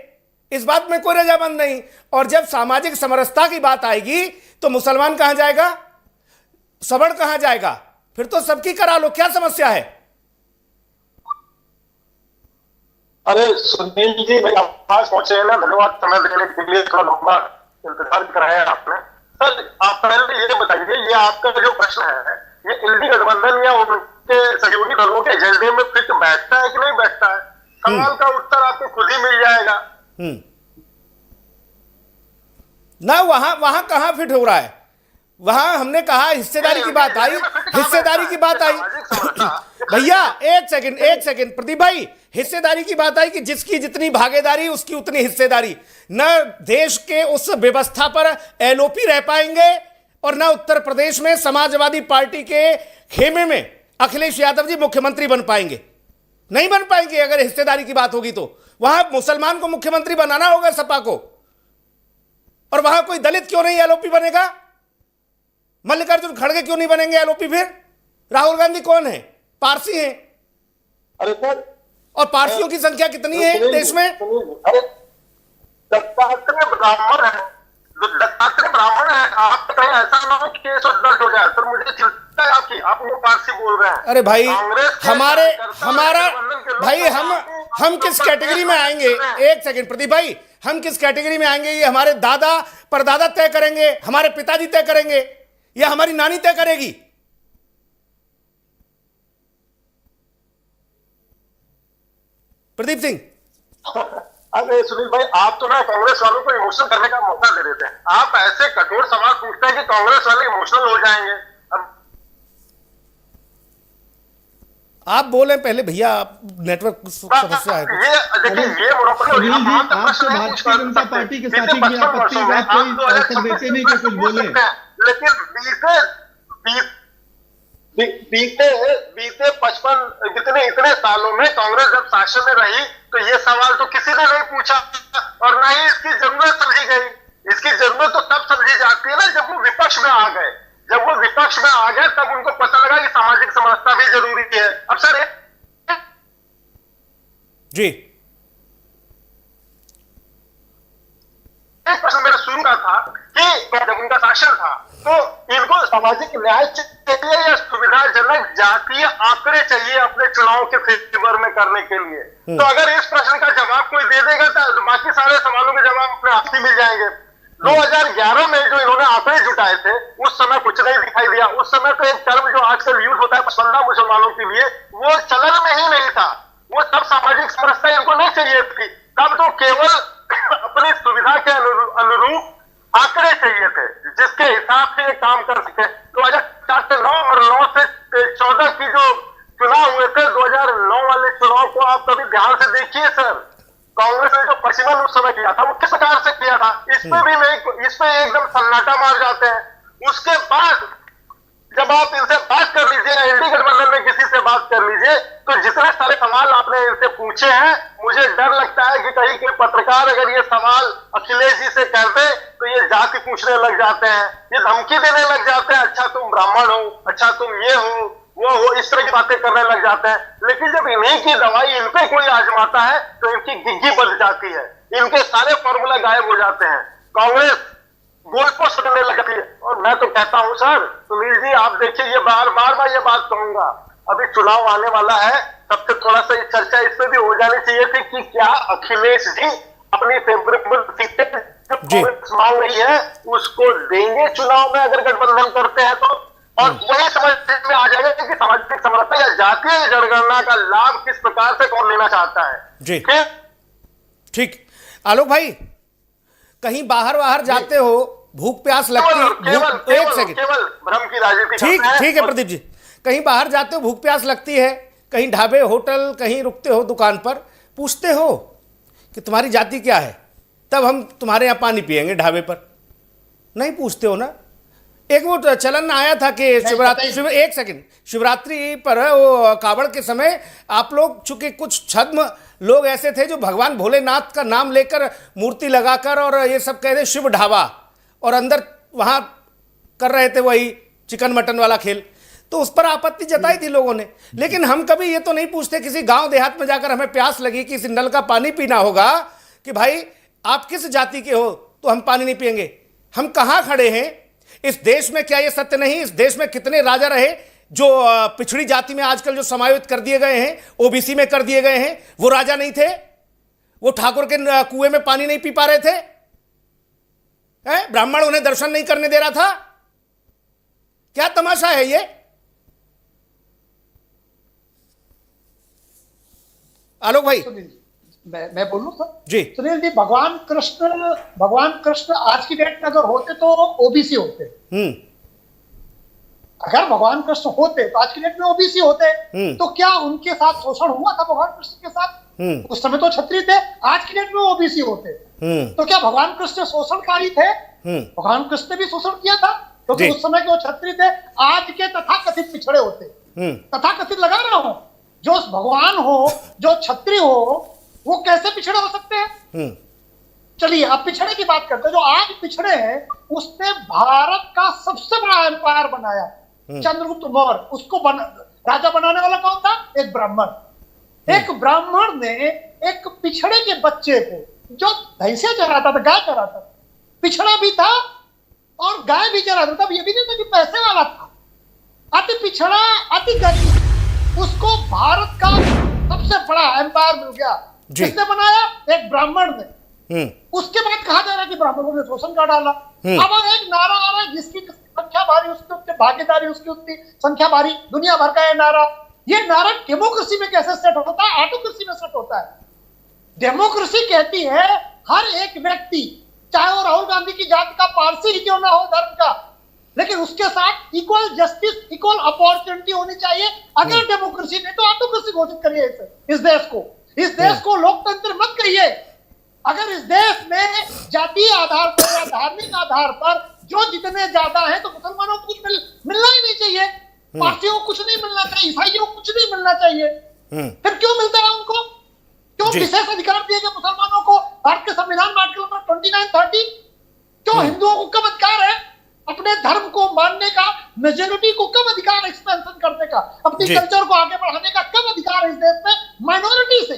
इस बात में कोई रजामंद नहीं। और जब सामाजिक समरसता की बात आएगी तो मुसलमान कहां जाएगा, सवर्ण कहां जाएगा? फिर तो सबकी करा लो, क्या समस्या है? अरे सुनील जी, भाई आप पास पहुंचे हैं ना, धन्यवाद समय देने के लिए, थोड़ा लंबा इंतजार कराया आपने। सर आप पहले ये बताइए, ये आपका जो प्रश्न है ये इंडी गठबंधन या उनके सहयोगी दलों के एजेंडे में फिट बैठता है कि नहीं बैठता है? सवाल का उत्तर आपको खुद ही मिल जाएगा। ना वहां कहां फिट हो रहा है? वहां हमने कहा हिस्सेदारी की बात आई, हिस्सेदारी की बात आई भैया एक सेकंड प्रदीप भाई, हिस्सेदारी की बात आई कि जिसकी जितनी भागीदारी उसकी उतनी हिस्सेदारी। न देश के उस व्यवस्था पर एलओपी रह पाएंगे और न उत्तर प्रदेश में समाजवादी पार्टी के खेमे में अखिलेश यादव जी मुख्यमंत्री बन पाएंगे, नहीं बन पाएंगे। अगर हिस्सेदारी की बात होगी तो वहां मुसलमान को मुख्यमंत्री बनाना होगा सपा को, और वहां कोई दलित क्यों नहीं एलओपी बनेगा? मल्लिकार्जुन खड़गे क्यों नहीं बनेंगे एलओपी? फिर राहुल गांधी कौन है? पारसी हैं। अरे सर, और पारसियों की संख्या कितनी है देश में? अरे दत्तात्रेय ब्राह्मण है, दत्तात्रेय ब्राह्मण है, आप कहीं ऐसा ना हो कि दर्द हो जाए। सर मुझे चिंता है आपकी, आप वो पारसी बोल रहे हैं। अरे भाई हमारा भाई हम किस कैटेगरी में आएंगे? एक सेकंड प्रदीप भाई, हम किस कैटेगरी में आएंगे ये हमारे दादा परदादा तय करेंगे, हमारे पिताजी तय करेंगे या हमारी नानी तय करेगी? प्रदीप सिंह। अरे सुनील भाई, आप तो ना कांग्रेस वालों को इमोशनल करने का मौका दे देते हैं। आप ऐसे कठोर सवाल पूछते हैं कि कांग्रेस वाले इमोशनल हो जाएंगे। अब आप बोले पहले भैया, नेटवर्क समस्या है। ये देखिए, ये मोनोपोली आपसे भारतीय जनता पार्टी के साथी की आपत्ति, आप कोई अवसर देते नहीं कि कुछ बोले। लेकिन बीते 55 इतने सालों में कांग्रेस जब शासन में रही तो ये सवाल तो किसी ने नहीं पूछा और ना ही इसकी जरूरत समझी गई। इसकी जरूरत तो तब समझी जाती है ना जब वो विपक्ष में आ गए। जब वो विपक्ष में आ गए तब उनको पता लगा कि सामाजिक समरसता भी जरूरी है। अब सर जी एक प्रश्न मेरा शुरू का था कि जब उनका शासन था तो इनको सामाजिक न्याय चाहिए या सुविधाजनक जातीय आंकड़े चाहिए अपने चुनाव के फेवर में करने के लिए? तो अगर इस प्रश्न का जवाब कोई दे देगा तो बाकी सारे सवालों के जवाब अपने आप ही मिल जाएंगे। 2011 में जो इन्होंने आंकड़े जुटाए थे उस समय कुछ नहीं दिखाई दिया। उस समय तो एक टर्म जो आजकल यूज होता है पसंदा मुसलमानों के लिए, वो चलन में ही नहीं था। वो तब सामाजिक समरसता इनको नहीं चाहिए थी। तब तो केवल अपनी सुविधा के अनुरूप आंकड़े चाहिए थे जिसके हिसाब से ये काम कर सके। 2004 से 9 और 9 से 14 की जो चुनाव हुए थे, 2009 वाले चुनाव को आप कभी ध्यान से देखिए सर। कांग्रेस ने जो पश्चिमन उस समय किया था वो किस प्रकार से किया था, इसमें भी नहीं, इसमें एकदम सन्नाटा मार जाते हैं। उसके बाद जब आप इनसे बात कर लीजिए, एनडी गठबंधन में किसी से बात कर लीजिए, तो जितने सारे सवाल आपने इनसे पूछे हैं, मुझे डर लगता है कि कहीं के पत्रकार अगर ये सवाल अखिलेश जी से करते तो ये जाति पूछने लग जाते हैं, ये धमकी देने लग जाते हैं, अच्छा तुम ब्राह्मण हो, अच्छा तुम ये हो वो हो, इस तरह की बातें करने लग जाते हैं। लेकिन जब इन्हीं की दवाई इन पे कोई आजमाता है तो इनकी गिग्गी बच जाती है, इनके सारे फॉर्मूला गायब हो जाते हैं, कांग्रेस गोलपोस्ट करने लगती है। और मैं तो कहता हूं सर, सुनील जी आप देखिए, ये बार ये बात कहूंगा, अभी चुनाव आने वाला है, सबसे थोड़ा सा चर्चा इस पे भी हो जानी चाहिए थी कि क्या अखिलेश जी अपनी फेवरेबल सीटें मांग रही है उसको देंगे चुनाव में अगर गठबंधन करते हैं तो, और वही समझ में आ जाएगा कि सामाजिक समरसता या जातीय जनगणना का लाभ किस प्रकार से कौन लेना चाहता है। जी ठीक। आलोक भाई, कहीं बाहर जाते हो, भूख प्यास लगती है, एक सेकंड, केवल भ्रम की राजनीति। ठीक है प्रदीप जी, कहीं बाहर जाते हो, भूख प्यास लगती है, कहीं ढाबे होटल कहीं रुकते हो, दुकान पर पूछते हो कि तुम्हारी जाति क्या है, तब हम तुम्हारे यहाँ पानी पिएंगे ढाबे पर? नहीं पूछते हो ना। एक वो चलन आया था कि शिवरात्रि पर वो कावड़ के समय आप लोग, चूंकि कुछ छद्म लोग ऐसे थे जो भगवान भोलेनाथ का नाम लेकर मूर्ति लगाकर और ये सब कह रहे शिव ढाबा, और अंदर वहाँ कर रहे थे वही चिकन मटन वाला खेल। तो उस पर आपत्ति जताई थी लोगों ने। लेकिन हम कभी ये तो नहीं पूछते किसी गांव देहात में जाकर हमें प्यास लगी, किसी नल का पानी पीना होगा, कि भाई आप किस जाति के हो तो हम पानी नहीं पिएंगे। हम कहां खड़े हैं इस देश में? क्या यह सत्य नहीं? इस देश में कितने राजा रहे जो पिछड़ी जाति में आजकल जो समायोजित कर दिए गए हैं, ओबीसी में कर दिए गए हैं, वो राजा नहीं थे? वो ठाकुर के कुएं में पानी नहीं पी पा रहे थे? ब्राह्मण उन्हें दर्शन नहीं करने दे रहा था? क्या तमाशा है ये? आलोक भाई, मैं बोलूं सर जी। सुनील जी, भगवान कृष्ण आज की डेट में अगर होते तो ओबीसी होते। अगर भगवान कृष्ण होते तो आज की डेट में ओबीसी होते। तो क्या उनके साथ शोषण हुआ था भगवान कृष्ण के साथ? उस समय तो क्षत्रिय थे, आज की डेट में ओबीसी होते। तो क्या भगवान कृष्ण शोषणकारी थे? भगवान कृष्ण ने भी शोषण किया था, क्योंकि उस समय के वो क्षत्रिय थे। आज के तथाकथित पिछड़े होते, तथाकथित लगा रहा हूं, जो भगवान हो, जो क्षत्रिय हो, वो कैसे पिछड़े हो सकते हैं? चलिए अब पिछड़े की बात करते हैं। जो आज पिछड़े हैं, उसने भारत का सबसे बड़ा एम्पायर बनाया, चंद्रगुप्त मौर्य। उसको राजा बनाने वाला कौन था? एक ब्राह्मण। एक ब्राह्मण ने एक पिछड़े के बच्चे को, जो भैंसे चराता था, गाय चराता था, पिछड़ा भी था और गाय भी चराता था, तब ये भी नहीं था कि पैसे वाला था, अति पिछड़ा, अति गरीब, उसको भारत का सबसे बड़ा एम्पायर मिल गया। किसने बनाया? एक ब्राह्मण ने। उसके बाद कहा जा रहा है कि ब्राह्मणों ने शोषण कर डाला। अब एक नारा आ रहा है, जिसकी संख्या भारी उसकी उतनी भागीदारी, उसकी उतनी संख्या भारी, दुनिया भर का ये नारा। ये नारा डेमोक्रेसी में कैसे सेट होता है? ऑटोक्रेसी में सेट होता है। डेमोक्रेसी कहती है हर एक व्यक्ति, चाहे वो राहुल गांधी की जाति का पारसी ही क्यों ना हो, धर्म का, लेकिन उसके साथ इक्वल जस्टिस, इक्वल अपॉर्चुनिटी होनी चाहिए। अगर डेमोक्रेसी नहीं तो ऑटोक्रेसी घोषित करिए इस देश को। इस देश को लोकतंत्र मत कहिए। अगर इस देश में जातीय आधार पर या धार्मिक आधार पर जो जितने ज्यादा हैं, तो मुसलमानों को कुछ मिलना ही नहीं चाहिए, पारसियों को कुछ नहीं मिलना चाहिए, ईसाइयों को कुछ नहीं मिलना चाहिए। फिर क्यों मिलता है उनको? क्यों विशेष अधिकार दिए गए मुसलमानों को? भारत के संविधान में आर्टिकल नंबर 29-30 क्यों हिंदुओं को कम अधिकार है अपने धर्म को मानने का? मेजोरिटी को कम अधिकार एक्सपेंशन करने का, अपनी कल्चर को आगे बढ़ाने का कम अधिकार है इस देश में। माइनॉरिटी से,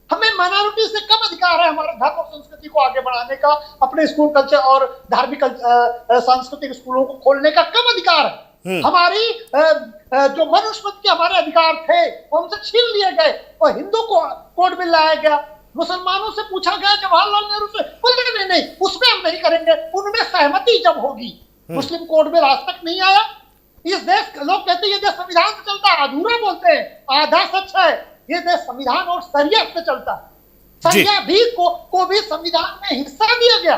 हमें माइनॉरिटी से कम अधिकार है हमारे धर्म और संस्कृति को आगे बढ़ाने का, अपने स्कूल कल्चर और धार्मिक सांस्कृतिक स्कूलों को खोलने का कम अधिकार है। हमारी जो मनुस्मृति के हमारे अधिकार थे वो हमसे छीन लिए गए और हिंदू को कोड बिल लाया गया। मुसलमानों से पूछा गया जवाहरलाल नेहरू से, बोले नहीं, उसमें हम नहीं करेंगे, उनमें सहमति जब होगी। मुस्लिम कोड बिल आज तक नहीं आया। इस देश, लोग कहते हैं ये देश संविधान से चलता है, अधूरा बोलते हैं, आधा सच है। ये देश संविधान और शरीयत से चलता है। शरिया भी को भी संविधान में हिस्सा दिया गया।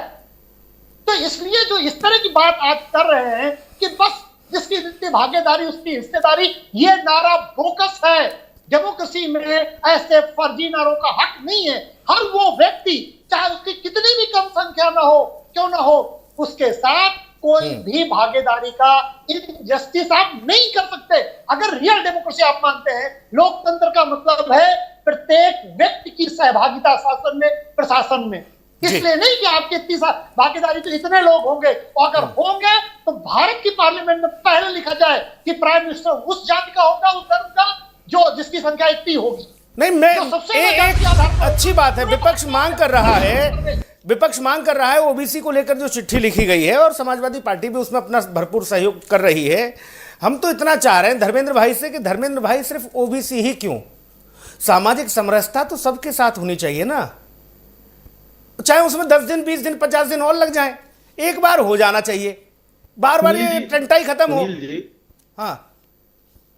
तो इसलिए जो इस तरह की बात आज कर रहे हैं कि बस जिसकी जितनी भागीदारी उसकी हिस्सेदारी, ये नारा बोकस है। डेमोक्रेसी में ऐसे फर्जी नारों का हक नहीं है। हर वो व्यक्ति, चाहे उसकी कितनी भी कम संख्या ना हो, क्यों ना हो, उसके साथ कोई भी भागीदारी का इनजस्टिस आप नहीं कर सकते। अगर रियल डेमोक्रेसी आप मानते हैं, लोकतंत्र का मतलब है प्रत्येक व्यक्ति की सहभागिता शासन में, प्रशासन में। इसलिए नहीं कि आपकी इतनी भागीदारी तो इतने लोग होंगे, और अगर होंगे तो भारत की पार्लियामेंट में पहले लिखा जाए कि प्राइम मिनिस्टर उस जाति का होगा, उस धर्म का, जो जिसकी संख्या इतनी होगी। नहीं, मैं एक अच्छी बात है, विपक्ष मांग कर रहा है ओबीसी को लेकर जो चिट्ठी लिखी गई है, और समाजवादी पार्टी भी उसमें अपना भरपूर सहयोग कर रही है। हम तो इतना चाह रहे हैं धर्मेंद्र भाई से कि धर्मेंद्र भाई सिर्फ ओबीसी ही क्यों, सामाजिक समरसता तो सबके साथ होनी चाहिए ना। चाहे उसमें 10 दिन, 20 दिन, 50 दिन और लग जाए, एक बार हो जाना चाहिए। बार बार ये टंटाई खत्म हो। हाँ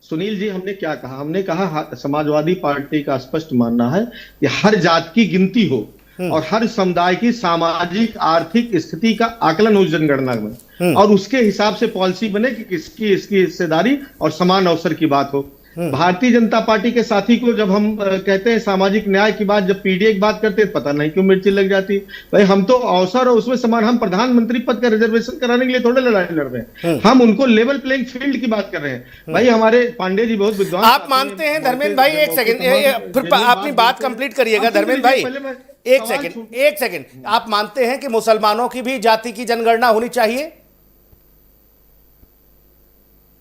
सुनील जी, हमने क्या कहा? हमने कहा समाजवादी पार्टी का स्पष्ट मानना है कि हर जात की गिनती हो और हर समुदाय की सामाजिक आर्थिक स्थिति का आकलन हो जनगणना में, और उसके हिसाब से पॉलिसी बने कि किसकी इसकी हिस्सेदारी और समान अवसर की बात हो। भारतीय जनता पार्टी के साथी को जब हम कहते हैं सामाजिक न्याय की बात, जब पीडीए की बात करते हैं, पता नहीं क्यों मिर्ची लग जाती। भाई हम तो अवसर और उसमें समान, हम प्रधानमंत्री पद का रिजर्वेशन कराने के लिए थोड़े लड़ाई लड़ रहे हैं, हम उनको लेवल प्लेइंग फील्ड की बात कर रहे हैं। भाई हमारे पांडे जी बहुत विद्वान। आप मानते हैं धर्मेंद्र भाई, एक सेकंड, फिर अपनी बात कंप्लीट करिएगा धर्मेंद्र भाई, एक सेकंड। आप मानते हैं कि मुसलमानों की भी जाति की जनगणना होनी चाहिए?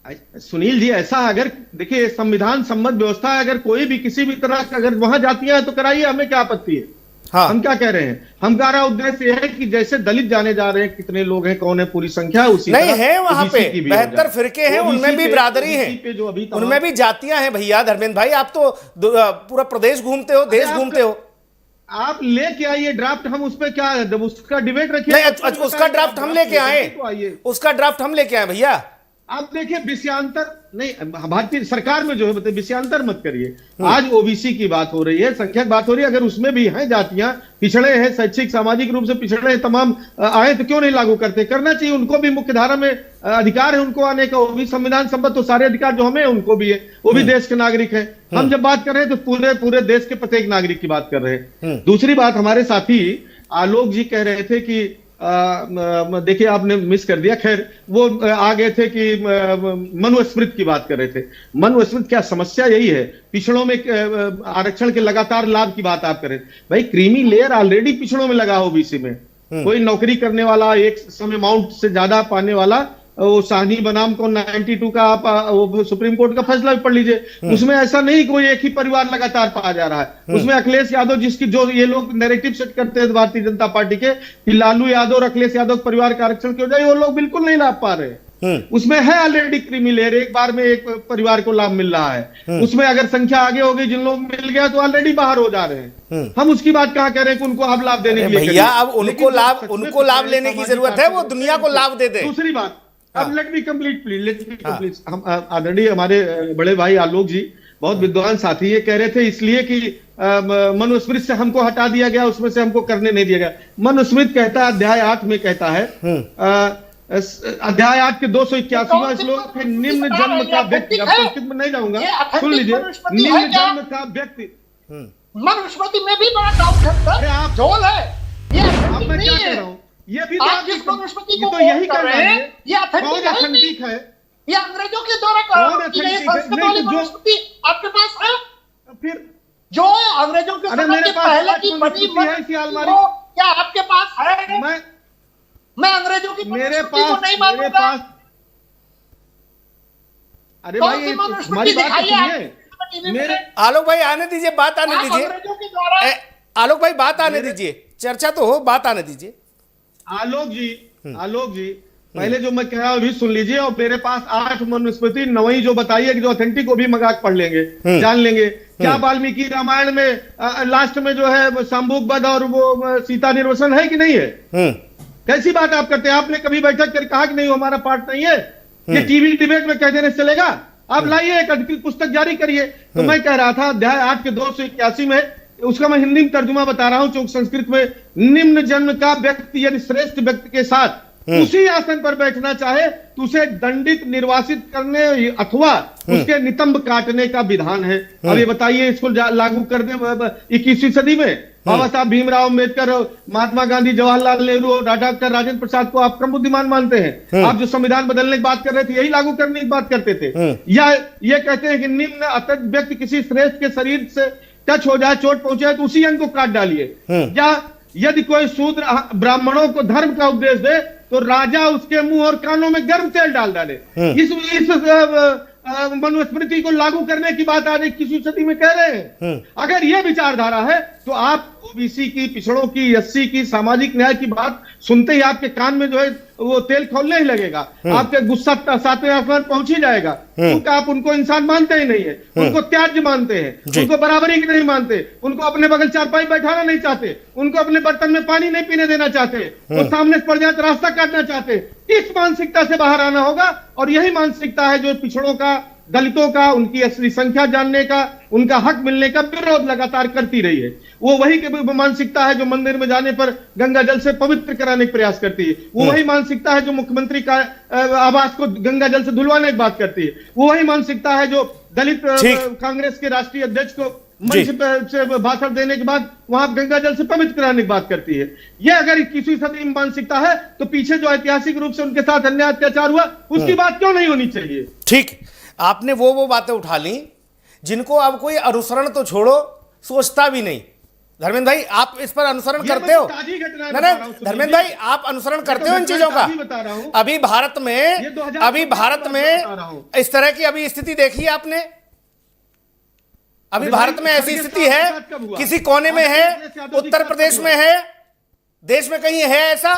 सुनील जी, ऐसा अगर देखिए संविधान सम्मत व्यवस्था है, अगर कोई भी किसी भी तरह का अगर वहां जातियां हैं तो कराइए, हमें क्या आपत्ति है। हाँ। हम क्या कह रहे हैं, हमारा उद्देश्य यह है कि जैसे दलित जाने जा रहे हैं, कितने लोग हैं, कौन है, पूरी संख्या उसी नहीं तरह है वहां पे OBC की भी हो 72 जाए। फिरके हैं, उनमें OBC भी पे- बिरादरी OBC है, पे जो अभी तमाम- उनमें भी जातियां हैं भैया। धर्मेंद्र भाई, आप तो पूरा प्रदेश घूमते हो, देश आप- घूमते हो। आप लेके आइए ड्राफ्ट, हम उस पर क्या उसका डिबेट रखिए। नहीं, उसका ड्राफ्ट हम लेके आए, तो आइए, उसका ड्राफ्ट हम लेके आए भैया। आप देखिए विषयांतर नहीं, भारतीय सरकार में जो है बताइए, विषयांतर मत करिए। आज ओबीसी की बात हो रही है, संख्या की बात हो रही है, अगर उसमें भी हैं जातियां पिछड़े हैं, शैक्षिक सामाजिक रूप से पिछड़े हैं, तमाम आए तो क्यों नहीं लागू करते, करना चाहिए। उनको भी मुख्य धारा में अधिकार है उनको आने का, वो भी संविधान सम्मत तो सारे अधिकार जो हमें उनको भी है, वो भी देश के नागरिक है। हम जब बात कर रहे हैं तो पूरे देश के प्रत्येक नागरिक की बात कर रहे हैं। दूसरी बात, हमारे साथी आलोक जी कह रहे थे कि देखिए आपने मिस कर दिया, खैर वो आ गए थे कि मनुस्मृति की बात कर रहे थे। मनुस्मृति क्या समस्या यही है, पिछड़ों में आरक्षण के लगातार लाभ की बात आप करें। भाई क्रीमी लेयर ऑलरेडी पिछड़ों में लगा हो, ओबीसी में कोई नौकरी करने वाला, एक सम अमाउंट से ज्यादा पाने वाला, वो शाहनी बनाम को 92 का आप वो सुप्रीम कोर्ट का फैसला भी पढ़ लीजिए, उसमें ऐसा नहीं कोई एक ही परिवार लगातार पाया जा रहा है। उसमें अखिलेश यादव, जिसकी जो ये लोग नैरेटिव सेट करते हैं भारतीय जनता पार्टी के कि लालू यादव और अखिलेश यादव परिवार का आरक्षण क्यों जाए, वो लोग बिल्कुल नहीं लाभ पा रहे। उसमें है ऑलरेडी क्रीमी लेयर, एक बार में एक परिवार को लाभ मिल रहा है। उसमें अगर संख्या आगे होगी, जिन लोग मिल गया तो ऑलरेडी बाहर हो जा रहे हैं। हम उसकी बात कहां कह रहे हैं कि उनको आप लाभ देने के लिए भैया अब लेकिन उनको लाभ लेने की जरूरत है, वो दुनिया को लाभ दे दे। दूसरी बात, अब लेट मी कंप्लीट प्लीज। हम ऑलरेडी हमारे बड़े भाई आलोक जी बहुत विद्वान साथी ये कह रहे थे, इसलिए कि मनुस्मृति से हमको हटा दिया गया, उसमें से हमको करने नहीं दिया गया। मनुस्मृति कहता है, अध्याय 8 में कहता है, अध्याय 8 के 281वां श्लोक है, निम्न जन्म का व्यक्ति, अब संस्कृत में नहीं जाऊंगा, सुन लीजिए, निम्न जन्म का व्यक्ति। मनुस्मृति में भी बड़ा डाउट है, अरे आप झोल है ये, अब मैं क्या कह रहा हूँ, ये भी आप जिस मनुस्मृति को तो यही कर रहे हैं, ये कौन अथेंटिक अथेंटिक है, ये अंग्रेजों के द्वारा की गई संस्कृत वाली मनुस्मृति आपके पास है? फिर जो अंग्रेजों के अरे समय मेरे के पास पहले आज की बनी मनुस्मृति है इसी अलमारी। वो क्या आपके पास है? मैं अंग्रेजों की मेरे मनुस्मृति को पास नहीं मेरे मानूंगा। पास अरे कौन भाई सी हमारी मनुस्मृति बात दिखाई तो है सुनिए। टीवी मेरे में? आलोक भाई आने दीजिए, बात आने आप दीजिए। अंग्रेजों के द्वारा आलोक भाई बात आने दीजिए, चर्चा तो हो, बात आने दीजिए। आलोक जी पहले जो मैं कह रहा हूं अभी सुन लीजिए, और मेरे पास 8 मनुस्मृति 9 जो बताई है कि जो ऑथेंटिक को भी मजाक पढ़ लेंगे, जान लेंगे क्या वाल्मीकि रामायण में लास्ट में जो है शांबुक वध और वो सीता निर्वसन है कि नहीं है? कैसी बात आप करते हैं? आपने कभी बैठक कर कहा कि नहीं हमारा पार्ट नहीं है? ये टीवी डिबेट में कह देने से चलेगा? आप लाइए एक अधिकृत पुस्तक जारी करिए। तो मैं कह रहा था अध्याय 8 के 281 में, उसका मैं हिंदी में तर्जुमा बता रहा हूं, चूंकि संस्कृत में, निम्न जन्म का व्यक्ति यदि श्रेष्ठ व्यक्ति के साथ उसी आसन पर बैठना चाहे तो उसे दंडित निर्वासित करने अथवा उसके नितंब काटने का विधान है। अब ये बताइए, इसको लागू कर दे 21वीं सदी में? बाबा साहब भीमराव अम्बेडकर, महात्मा गांधी, जवाहरलाल नेहरू और डॉक्टर राजेंद्र प्रसाद को आप कम बुद्धिमान मानते हैं? आप जो संविधान बदलने की बात कर रहे थे, यही लागू करने की बात करते थे? या ये कहते हैं कि निम्न अतः व्यक्ति किसी श्रेष्ठ के शरीर से टच हो जाए, चोट पहुंचे तो उसी अंग को काट डालिए? या यदि कोई शूद्र ब्राह्मणों को धर्म का उपदेश दे तो राजा उसके मुंह और कानों में गर्म तेल डाल डाले? इस मनुस्मृति को लागू करने की बात आज 21वीं सदी में कह रहे हैं। अगर यह विचारधारा है तो आप ओबीसी की, पिछड़ों की, एससी की, सामाजिक न्याय की बात सुनते ही आपके कान में जो है वो तेल खोलने ही लगेगा, आपके गुस्सा 7वें आसमान पहुंच ही जाएगा, क्योंकि आप उनको इंसान मानते ही नहीं है, उनको त्याज्य मानते हैं, उनको बराबरी की नहीं मानते, उनको अपने बगल चारपाई बैठाना नहीं चाहते, उनको अपने बर्तन में पानी नहीं पीने देना चाहते, वो सामने पड़ जाए तो रास्ता काटना चाहते। इस मानसिकता से बाहर आना होगा, और यही मानसिकता है जो पिछड़ों का, दलितों का, उनकी असली संख्या जानने का, उनका हक मिलने का विरोध लगातार करती रही है। वो वही मानसिकता है जो मंदिर में जाने पर गंगा जल से पवित्र कराने का प्रयास करती है। वो वही मानसिकता है जो मुख्यमंत्री का आवास को गंगा जल से धुलवाने की बात करती है। वो वही मानसिकता है जो दलित कांग्रेस के राष्ट्रीय अध्यक्ष को मंच से भाषण देने के बाद वहां गंगा जल से पवित्र कराने की बात करती है। यह अगर 21वीं सदी में मानसिकता है तो पीछे जो ऐतिहासिक रूप से उनके साथ अन्याय अत्याचार हुआ उसकी बात क्यों नहीं होनी चाहिए? ठीक, आपने वो बातें उठा ली जिनको अब कोई अनुसरण तो छोड़ो, सोचता भी नहीं। धर्मेंद्र भाई आप इस पर अनुसरण ये करते मैं हो? ताजी घटनाएं नहीं बता रहा हूं, सुनील धर्मेंद्र जी। भाई आप अनुसरण मैं करते तो हो इन चीजों का? ताजी बता रहा हूं। अभी भारत ये में 2024 अभी भारत की बात में बता रहा हूं। इस तरह की अभी स्थिति देखी है आपने? अभी अरे भारत भाई, में ऐसी खड़गे स्थिति साहब है, के साथ कब हुआ? किसी कोने में आपके है, अखिलेश यादव जी के उत्तर साथ प्रदेश कब में हुआ? है, देश में कहीं है ऐसा?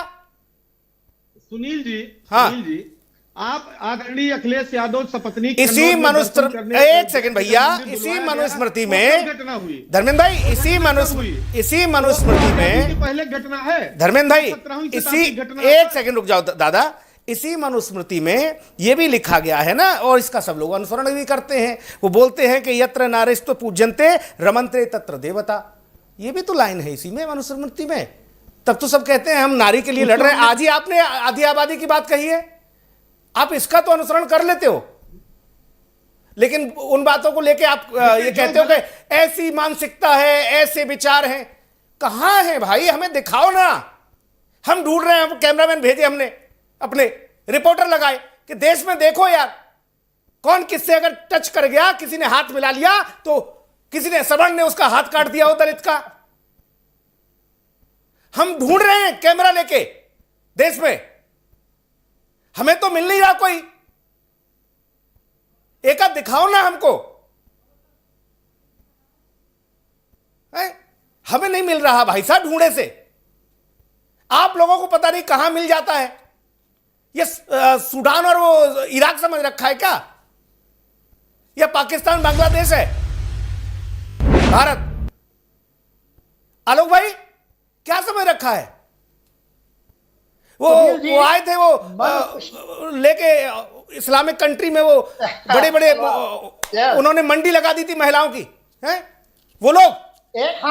सुनील जी, हाँ। सुनील जी, आप आदरणीय अखिलेश यादव सपत्नी इसी मनुस्मृति, एक सेकंड भैया, इसी मनुस्मृति में घटना हुई। धर्मेंद्र भाई इसी मनुस्मृति में पहले घटना है धर्मेंद्र भाई 17वीं इसी, शताब्दी घटना एक है। सेकंड रुक जाओ दादा, इसी मनुस्मृति में यह भी लिखा गया है ना, और इसका सब लोग अनुसरण भी करते हैं। वो बोलते हैं कि यत्र नारेस्तु पूज्यन्ते रमन्ते तत्र देवता। ये भी तो लाइन है इसी में मनुस्मृति में। तब तो सब कहते हैं हम नारी के लिए लड़ रहे हैं। आज ही आपने आधी आबादी की बात कही है, आप इसका तो अनुसरण कर लेते हो, लेकिन उन बातों को लेके आप ये कहते हो कि ऐसी मानसिकता है, ऐसे विचार हैं। कहां है भाई, हमें दिखाओ ना। हम ढूंढ रहे हैं, कैमरामैन भेजे हमने, अपने रिपोर्टर लगाए कि देश में देखो यार, कौन किससे अगर टच कर गया, किसी ने हाथ मिला लिया तो किसी ने सवर्ण ने उसका हाथ काट दिया हो, दलित का। हम ढूंढ रहे हैं कैमरा लेके देश में, हमें तो मिल नहीं रहा कोई। एक आध दिखाओ ना हमको, हमें नहीं मिल रहा भाई साहब ढूंढे से। आप लोगों को पता नहीं कहां मिल जाता है। ये सूडान और वो इराक समझ रखा है क्या, या पाकिस्तान बांग्लादेश है भारत? आलोक भाई क्या समझ रखा है? वो आए थे वो लेके इस्लामिक कंट्री में, वो बड़े बड़े उन्होंने मंडी लगा दी थी महिलाओं की, हैं वो लोग। एक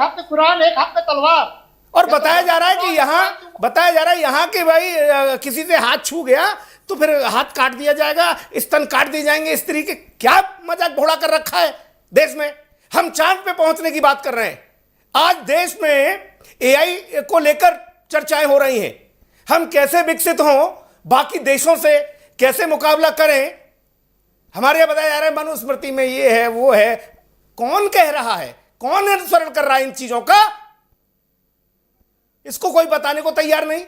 हाथ में कुरान, एक हाथ में तलवार। और बताया जा रहा है कि यहाँ के भाई किसी से हाथ छू गया तो फिर हाथ काट दिया जाएगा, स्तन काट दिए जाएंगे। इस तरीके क्या मजाक घोड़ा कर रखा है देश में। हम चांद पे पहुंचने की बात कर रहे हैं। आज देश में एआई को लेकर चर्चाएं हो रही हैं, हम कैसे विकसित हों, बाकी देशों से कैसे मुकाबला करें। हमारे यहां बताया जा रहा है मनुस्मृति में ये है वो है। कौन कह रहा है, कौन अनुसरण कर रहा है इन चीजों का? इसको कोई बताने को तैयार नहीं।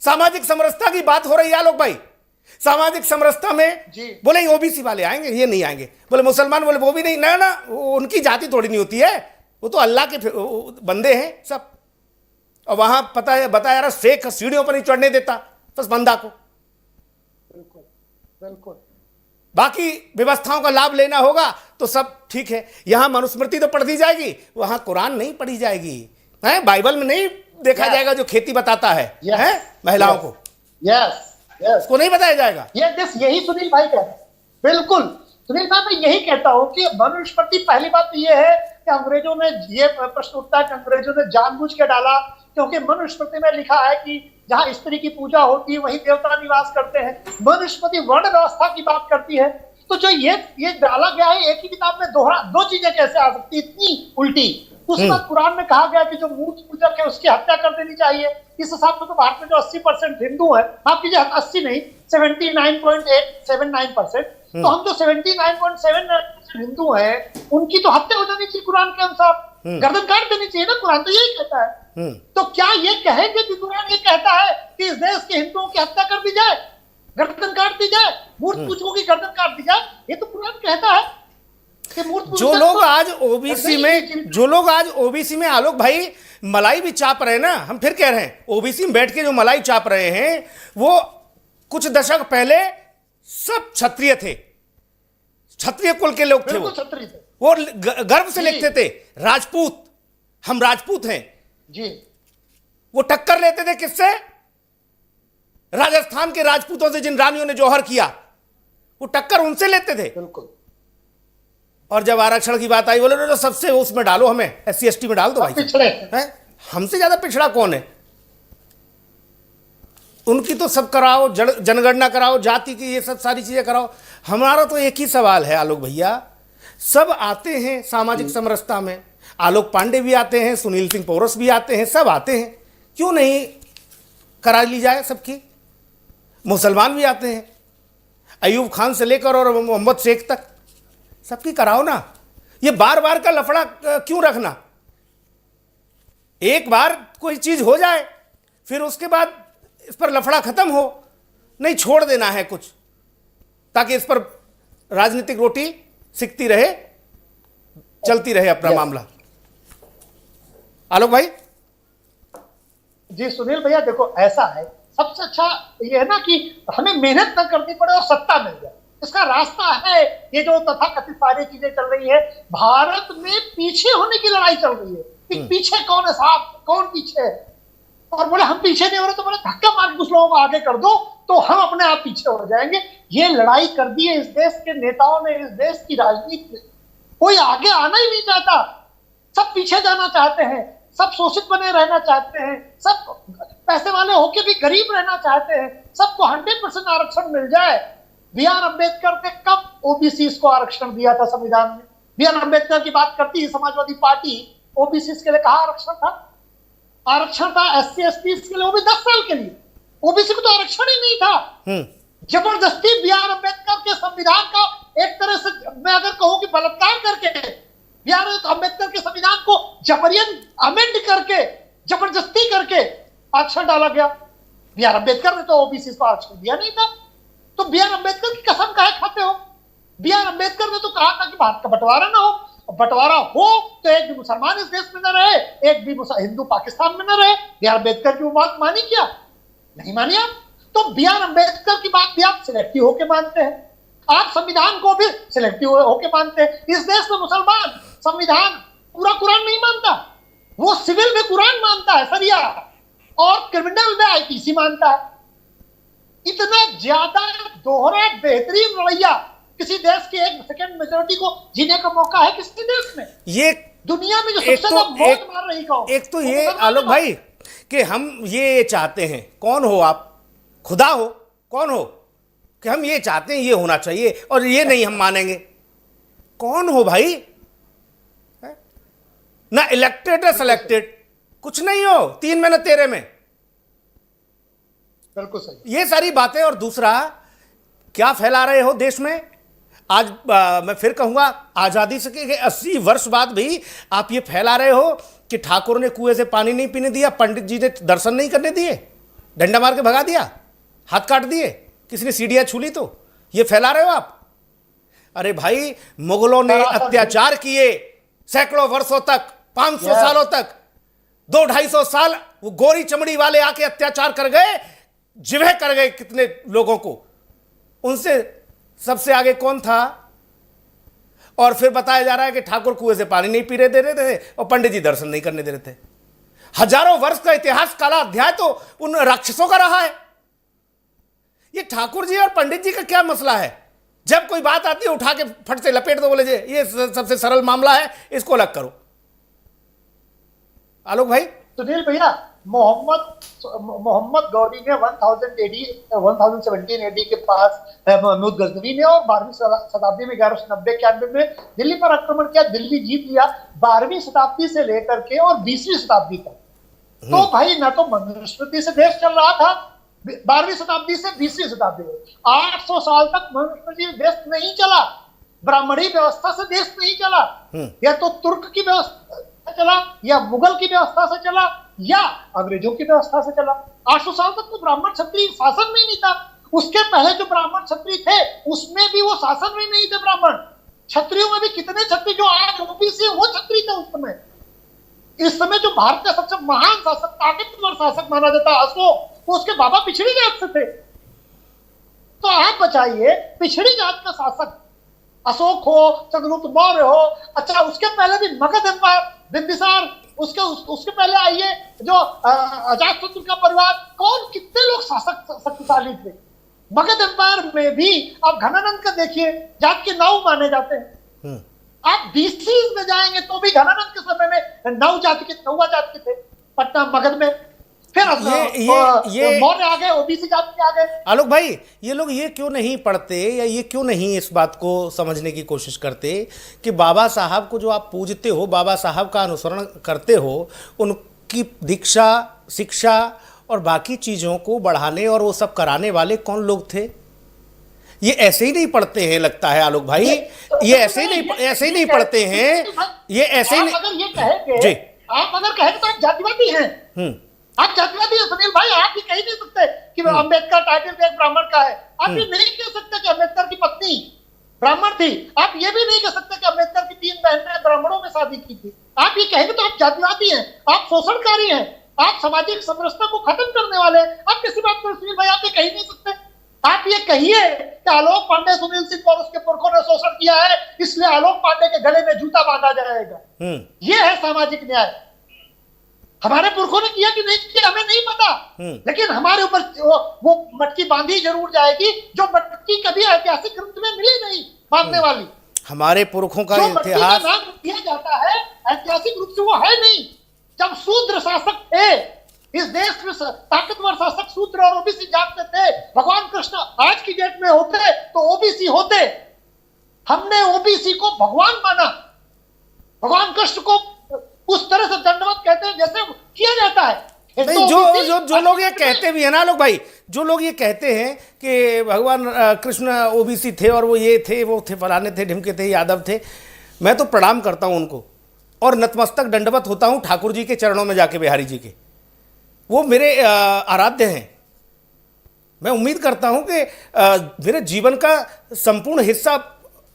सामाजिक समरसता की बात हो रही है आलोक भाई, सामाजिक समरसता में बोले ओबीसी वाले आएंगे, ये नहीं आएंगे। बोले मुसलमान, बोले वो भी नहीं। ना ना, उनकी जाति थोड़ी नहीं होती है, वो तो अल्लाह के बंदे हैं सब। और वहां पता है बताया रहा, शेख सीढ़ियों पर नहीं चढ़ने देता बस बंदा को। बिल्कुल बिल्कुल। बाकी व्यवस्थाओं का लाभ लेना होगा तो सब ठीक है। यहां मनुस्मृति तो पढ़ दी जाएगी, वहां कुरान नहीं पढ़ी जाएगी, है बाइबल में नहीं देखा जाएगा जो खेती बताता है, है महिलाओं को। उसको नहीं बताया जाएगा। यही सुनील भाई कह रहे हैं। बिल्कुल सुनील भाई, मैं यही कहता हूं कि मनुस्मृति, पहली बात तो यह है कि अंग्रेजों ने ये प्रश्न उठता है कि अंग्रेजों ने जानबूझ के डाला, क्योंकि मनुस्मृति में लिखा है कि जहां स्त्री की पूजा होती है वहीं देवता निवास करते हैं। मनुस्मृति वर्ण व्यवस्था की बात करती है। तो जो ये डाला गया है एक ही किताब में, दो चीजें कैसे आ सकती, इतनी उल्टी। उसमें कुरान में कहा गया कि जो मूर्ति पूजक है उसकी हत्या कर देनी चाहिए। इस हिसाब से तो भारत में जो 80% हिंदू है, माफ कीजिए 80 नहीं 79.879%, तो हम जो 79.7 हिंदू हैं उनकी तो हत्या हो जानी चाहिए कुरान के अनुसार, गर्दन काट देनी चाहिए ना। कुरान तो यही कहता है। तो क्या ये कहेंगे कि कुरान ये कहता है कि इस देश के हिंदुओं की हत्या कर दी जाए, गर्दन काट दी जाए, मूर्ति पूजकों की गर्दन काट दी जाए? ये तो कुरान कहता है। जो लोग आज ओबीसी में आलोक भाई मलाई भी चाप रहे हैं ना, हम फिर कह रहे हैं ओबीसी में बैठ के जो मलाई चाप रहे हैं वो कुछ दशक पहले सब क्षत्रिय थे, क्षत्रिय कुल के लोग थे। वो गर्व से लिखते थे राजपूत, हम राजपूत हैं जी। वो टक्कर लेते थे किससे? राजस्थान के राजपूतों से, जिन रानियों ने जौहर किया, वो टक्कर उनसे लेते थे। बिल्कुल। और जब आरक्षण की बात आई, बोले तो सबसे उसमें डालो, हमें SC ST में डाल दो भाई। पिछड़े हैं, हमसे ज्यादा पिछड़ा कौन है? उनकी तो सब कराओ, जनगणना कराओ, जाति की ये सब सारी चीजें कराओ। हमारा तो एक ही सवाल है आलोक भैया, सब आते हैं सामाजिक समरसता में, आलोक पांडे भी आते हैं, सुनील सिंह पौरस भी आते हैं, सब आते हैं, क्यों नहीं करा ली जाए सबकी? मुसलमान भी आते हैं, अयूब खान से लेकर और मोहम्मद शेख तक, सबकी कराओ ना। ये बार बार का लफड़ा क्यों रखना? एक बार कोई चीज हो जाए फिर उसके बाद इस पर लफड़ा खत्म हो, नहीं छोड़ देना है कुछ, ताकि इस पर राजनीतिक रोटी सिकती रहे, चलती रहे अपना मामला। आलोक भाई। जी सुनील भैया, देखो ऐसा है, सबसे अच्छा ये है ना कि हमें मेहनत न करनी पड़े और सत्ता मिल जाए, इसका रास्ता है। ये जो तथाकथित सारी चीजें चल रही है, भारत में पीछे होने की लड़ाई चल रही है कि पीछे कौन है साहब, कौन पीछे है, और बोले हम पीछे नहीं हो रहे तो बोले धक्का मार कुछ लोगों को आगे कर दो तो हम अपने आप पीछे हो जाएंगे। ये लड़ाई कर दी है इस देश के नेताओं ने, इस देश की राजनीति में। कोई आगे आना ही नहीं चाहता, सब पीछे जाना चाहते हैं, सब शोषित बने रहना चाहते हैं, सब पैसे वाले होके भी गरीब रहना चाहते हैं, सबको 100% आरक्षण मिल जाए। B.R. अम्बेडकर ने कब ओबीसी को आरक्षण दिया था संविधान में? B.R. अम्बेडकर की बात करती है समाजवादी पार्टी, ओबीसी के लिए कहा आरक्षण था? आरक्षण था SC/ST के लिए, वो भी 10 साल के लिए। ओबीसी को तो आरक्षण ही नहीं था। जबरदस्ती B.R. अम्बेडकर के संविधान का एक तरह से मैं अगर कहूं कि बलात्कार करके B.R. अम्बेडकर के संविधान को जबरियन अमेंड करके, जबरदस्ती करके आरक्षण डाला गया। B.R. अम्बेडकर ने तो ओबीसी को आरक्षण दिया नहीं था, तो B.R. अम्बेडकर की कसम काहे खाते हो? B.R. अम्बेडकर ने तो कहा था कि भारत का बंटवारा ना हो, बंटवारा हो तो एक भी मुसलमान इस देश में न रहे, एक भी हिंदू पाकिस्तान में न रहे। B.R. अम्बेडकर की वो बात मानी क्या? नहीं मानी आप। तो B.R. अम्बेडकर की बात भी आप सिलेक्टिव होके मानते हैं, आप संविधान को भी सिलेक्टिव होके मानते हैं। इस देश में मुसलमान संविधान पूरा कुरान नहीं मानता, वो सिविल में कुरान मानता है, सरिया, और क्रिमिनल में IPC मानता है। इतना ज्यादा दोहरा बेहतरीन रवैया किसी देश की एक सेकंड मेजोरिटी को जीने का मौका है किसी देश में? ये दुनिया में जो सबसे ज्यादा मौत मार रही कौन? एक तो ये आलोक भाई कि हम ये चाहते हैं, कौन हो आप, खुदा हो, कौन हो, कि हम ये चाहते हैं ये होना चाहिए और ये नहीं हम मानेंगे। कौन हो भाई? ना इलेक्टेड ना सिलेक्टेड, कुछ नहीं हो, 3 में ना 13 में। बिल्कुल सही। ये सारी बातें। और दूसरा, क्या फैला रहे हो देश में आज? मैं फिर कहूंगा, आजादी से के 80 वर्ष बाद भी आप ये फैला रहे हो कि ठाकुर ने कुएं से पानी नहीं पीने दिया, पंडित जी ने दर्शन नहीं करने दिए, डंडा मार के भगा दिया, हाथ काट दिए, किसी ने सीढ़ियां छू ली, तो ये फैला रहे हो आप। अरे भाई, मुगलों ने अत्याचार किए सैकड़ों वर्षों तक, 500 सालों तक, 200-250 साल वो गोरी चमड़ी वाले आके अत्याचार कर गए, जिवे कर गए कितने लोगों को। उनसे सबसे आगे कौन था? और फिर बताया जा रहा है कि ठाकुर कुएं से पानी नहीं पीने दे रहे थे और पंडित जी दर्शन नहीं करने दे रहे थे। हजारों वर्ष का इतिहास, काला अध्याय तो उन राक्षसों का रहा है। ये ठाकुर जी और पंडित जी का क्या मसला है? जब कोई बात आती है उठा के फट से लपेट दो, बोले जी ये सबसे सरल मामला है, इसको अलग करो। आलोक भाई। सुनील भैया, मोहम्मद गौरी ने 1017 AD के पास महमूद गजनवी ने और 12वीं शताब्दी में 1190-91 में दिल्ली पर आक्रमण किया, दिल्ली जीत लिया। 12वीं शताब्दी से लेकर के और 20वीं शताब्दी तक तो भाई ना तो मनुस्मृति से देश चल रहा था, 12वीं शताब्दी से 20वीं शताब्दी में 800 साल तक मनुस्मृति देश नहीं चला, ब्राह्मणी व्यवस्था से देश नहीं चला, या तो तुर्क की व्यवस्था चला, या मुगल की व्यवस्था से चला, या अंग्रेजों की व्यवस्था से चला। 800 साल तक तो ब्राह्मण क्षत्रिय शासन में ही नहीं था। उसके पहले जो ब्राह्मण क्षत्रिय थे उसमें भी वो शासन में नहीं थे। ब्राह्मण क्षत्रियों में भी कितने क्षत्रिय जो आज ओबीसी वो क्षत्रिय थे उस समय। इस समय जो भारत का सबसे महान शासक, ताकतवर शासक माना जाता है अशोक, तो उसके बाबा पिछड़ी जात से थे। तो आप बताइए, पिछड़ी जात का शासक अशोक हो, चंद्रगुप्त मौर्य हो, अच्छा उसके पहले भी मगध एम्पायर, बिंबिसार, उसके पहले आइए जो अजातशत्रु का परिवार, कौन कितने लोग शासक शक्तिशाली थे। मगध एम्पायर में भी आप घनानंद का देखिए, जात के 9 माने जाते हैं। आप BC में जाएंगे तो भी घनानंद के समय में 9 जाति के थे पटना मगध में। फिर मौर्य आ गए, ओबीसी जाति आ गए। आलोक भाई, ये लोग ये क्यों नहीं पढ़ते या ये क्यों नहीं इस बात को समझने की कोशिश करते कि बाबा साहब को जो आप पूजते हो, बाबा साहब का अनुसरण करते हो, उनकी दीक्षा, शिक्षा और बाकी चीज़ों को बढ़ाने और वो सब कराने वाले कौन लोग थे? ये ऐसे ही नहीं पढ़ते हैं लगता है आलोक भाई, ये ऐसे ही नहीं पढ़ते हैं, ये ऐसे ही नहीं। अगर ये कहेंगे, जी, आप अगर कहेंगे तो आप जातिवादी हैं। आप जातिवादी हैं सुनील भाई, आप ये कह नहीं सकते कि अम्बेडकर टाइटल एक ब्राह्मण का है। आप ये नहीं कह सकते कि अम्बेडकर की पत्नी ब्राह्मण थी। आप ये भी नहीं कह सकते कि अम्बेडकर की 3 बहनें ब्राह्मणों में शादी की थी। आप ये कहेंगे तो आप जातिवादी हैं, आप शोषणकारी हैं, आप सामाजिक समरसता को खत्म करने वाले हैं। आप किसी बात पर सुनील भाई आप ये कह ही नहीं सकते। आप ये कहिए कि आलोक पांडे, सुनील सिंह और उसके पुरखों ने शोषण किया है, इसलिए आलोक पांडे के गले में जूता बांधा जाएगा। ये है सामाजिक न्याय। हमारे पुरखों ने किया कि नहीं किया हमें नहीं पता, लेकिन हमारे ऊपर वो मटकी बांधी जरूर जाएगी, जो मटकी कभी ऐतिहासिक ग्रंथ में मिली नहीं बांधने वाली। हमारे पुरखों का इतिहास नाम दिया जाता है ऐतिहासिक रूप से वो है नहीं। जब शूद्र शासक थे इस देश में, ताकतवर शासक शूद्र और ओबीसी जात थे। भगवान कृष्ण आज की डेट में होते तो ओबीसी होते। हमने ओबीसी को भगवान माना। भगवान कृष्ण को उस तरह से दंडवत कहते हैं जैसे किया जाता है। नहीं, जो लोग ये कहते भी है ना लोग भाई, जो लोग ये कहते हैं कि भगवान कृष्ण ओबीसी थे और वो ये थे, वो थे, फलाने थे, ढिमके थे, यादव थे, मैं तो प्रणाम करता हूं उनको और नतमस्तक दंडवत होता हूं ठाकुर जी के चरणों में जाके, बिहारी जी के। वो मेरे आराध्य हैं। मैं उम्मीद करता हूं कि मेरे जीवन का संपूर्ण हिस्सा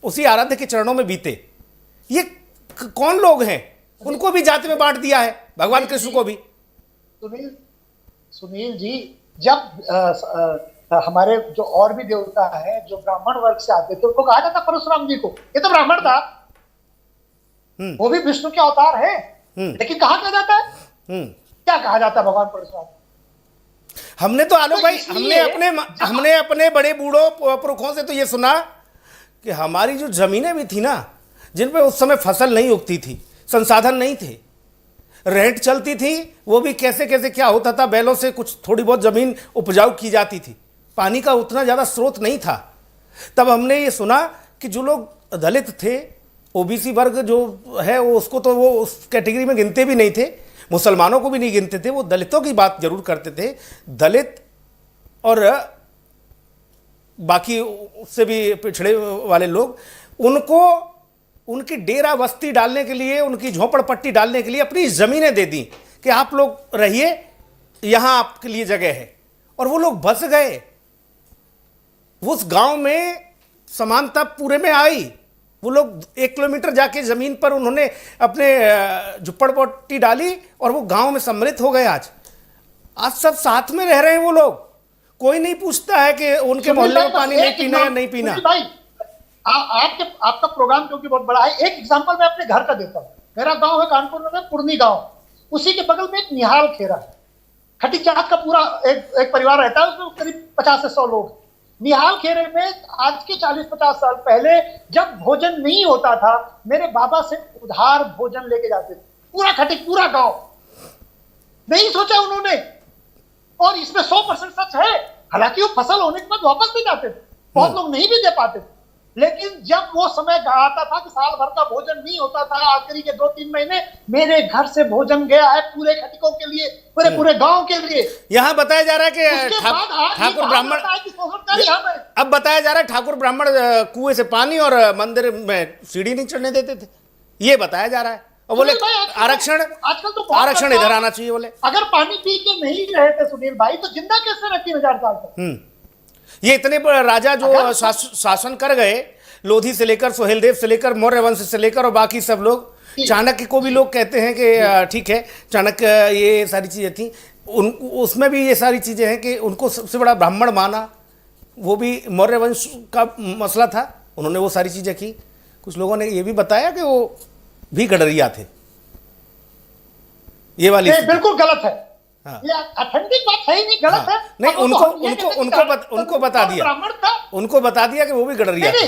उसी आराध्य के चरणों में बीते। ये कौन लोग हैं? उनको भी जाति में बांट दिया है, भगवान कृष्ण को भी। सुनील जी, जब हमारे जो और भी देवता है जो ब्राह्मण वर्ग से आते थे, उनको कहा जाता परशुराम जी को, ये तो ब्राह्मण था, वो भी विष्णु के अवतार है, लेकिन कहा क्या जाता है, क्या कहा जाता है भगवान परशुराम? हमने तो आलोक भाई, हमने अपने बड़े बूढ़ों पुरखों से तो ये सुना कि हमारी जो जमीनें भी थी ना, जिन पे उस समय फसल नहीं उगती थी, संसाधन नहीं थे, रेंट चलती थी, वो भी कैसे कैसे क्या होता था, बैलों से कुछ थोड़ी बहुत जमीन उपजाऊ की जाती थी, पानी का उतना ज़्यादा स्रोत नहीं था। तब हमने ये सुना कि जो लोग दलित थे, ओबीसी वर्ग जो है वो, उसको तो वो उस कैटेगरी में गिनते भी नहीं थे, मुसलमानों को भी नहीं गिनते थे, वो दलितों की बात जरूर करते थे। दलित और बाकी उससे भी पिछड़े वाले लोग, उनको उनकी डेरा बस्ती डालने के लिए, उनकी झोपड़पट्टी डालने के लिए अपनी ज़मीनें दे दी कि आप लोग रहिए, यहाँ आपके लिए जगह है। और वो लोग बस गए, उस गांव में समानता पूरे में आई। वो लोग 1 किलोमीटर जाके ज़मीन पर उन्होंने अपने झोपड़पट्टी डाली और वो गांव में सम्मिलित हो गए। आज सब साथ में रह रहे हैं वो लोग। कोई नहीं पूछता है कि उनके मोहल्ले में पानी नहीं पीना या नहीं पीना। भाई आपका प्रोग्राम क्योंकि बहुत बड़ा है, एक एग्जांपल मैं अपने घर का देता हूँ। मेरा गांव है कानपुर में पुरनी गांव, उसी के बगल में एक निहाल खेरा है। खटी चाहत का पूरा एक परिवार रहता है, उसमें करीब 50 से 100 लोग। निहाल खेरे में आज के 40-50 साल पहले जब भोजन नहीं होता था, मेरे बाबा से उधार भोजन लेके जाते थे, पूरा खटी, पूरा गांव। नहीं सोचा उन्होंने, और इसमें 100% सच है। हालांकि वो फसल होने के बाद वापस भी जाते थे, बहुत लोग नहीं भी दे पाते थे, लेकिन जब वो समय आता था कि साल भर का भोजन नहीं होता था, आखिरी के 2-3 महीने मेरे घर से भोजन गया है पूरे खटिकों के लिए, पूरे गांव के लिए। यहाँ बताया जा रहा है कि ठाकुर ब्राह्मण, अब बताया जा रहा है ठाकुर ब्राह्मण कुएं से पानी और मंदिर में सीढ़ी नहीं चढ़ने देते थे, ये बताया जा रहा है। और बोले आरक्षण, आजकल तो आरक्षण इधर आना चाहिए। बोले अगर पानी पी के नहीं रहे थे सुनील भाई तो जिंदा कैसे रहे 3000 साल तक? ये इतने राजा जो शासन कर गए, लोधी से लेकर, सोहेलदेव से लेकर, मौर्य वंश से लेकर और बाकी सब लोग, चाणक्य को भी लोग कहते हैं कि ठीक है चाणक्य ये सारी चीज़ें थी, उसमें भी ये सारी चीज़ें हैं कि उनको सबसे बड़ा ब्राह्मण माना, वो भी मौर्य वंश का मसला था, उन्होंने वो सारी चीज़ें की। कुछ लोगों ने ये भी बताया कि वो भी गडरिया थे। ये वाली बिल्कुल गलत है। हाँ। ये ऑथेंटिक बात है ही नहीं, गलत है। नहीं, उनको बता दिया, उनको बता दिया कि वो भी गडरिया थे।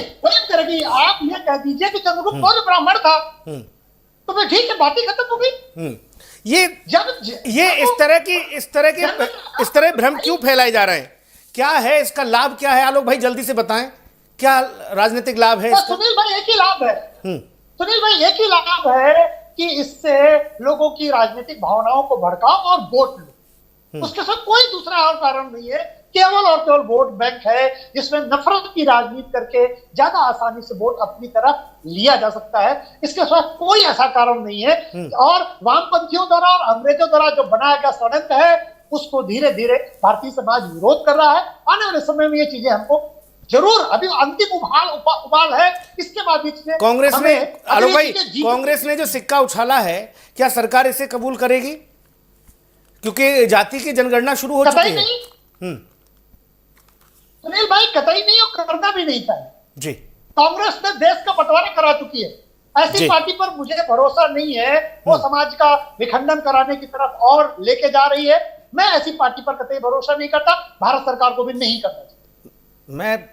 आप ये कह दीजिए कि चंद्रगुप्त मौर्य ब्राह्मण था तो मैं ठीक है, बात ही खत्म हो गई। ये इस तरह भ्रम क्यों फैलाए जा रहे हैं? क्या है इसका लाभ, क्या है आलोक भाई जल्दी से बताएं, क्या राजनीतिक लाभ है इसका? सुनील भाई एक ही लाभ है, सुनील भाई एक ही लाभ है कि इससे लोगों की राजनीतिक भावनाओं को भड़काओ और वोट लो। उसके साथ कोई दूसरा और कारण नहीं है केवल और केवल वोट बैंक है जिसमें नफरत की राजनीति करके ज्यादा आसानी से वोट अपनी तरफ लिया जा सकता है। इसके साथ कोई ऐसा कारण नहीं है। और वामपंथियों द्वारा और अंग्रेजों द्वारा जो बनाया गया षड्यंत्र है उसको धीरे धीरे भारतीय समाज विरोध कर रहा है। आने वाले समय में ये चीजें हमको जरूर, अभी अंतिम उबाल है, इसके बाद कांग्रेस ने, आलोक भाई, कांग्रेस ने जो सिक्का उछाला है, क्या सरकार इसे कबूल करेगी? क्योंकि जाति की जनगणना शुरू हो चुकी है। सुनील भाई, कतई नहीं, और करना भी नहीं चाहिए जी। कांग्रेस ने देश का बंटवारा करा चुकी है। ऐसी पार्टी पर मुझे भरोसा नहीं है, वो समाज का विखंडन कराने की तरफ और लेके जा रही है। मैं ऐसी पार्टी पर कतई भरोसा नहीं करता, भारत सरकार को भी नहीं करना चाहिए। मैं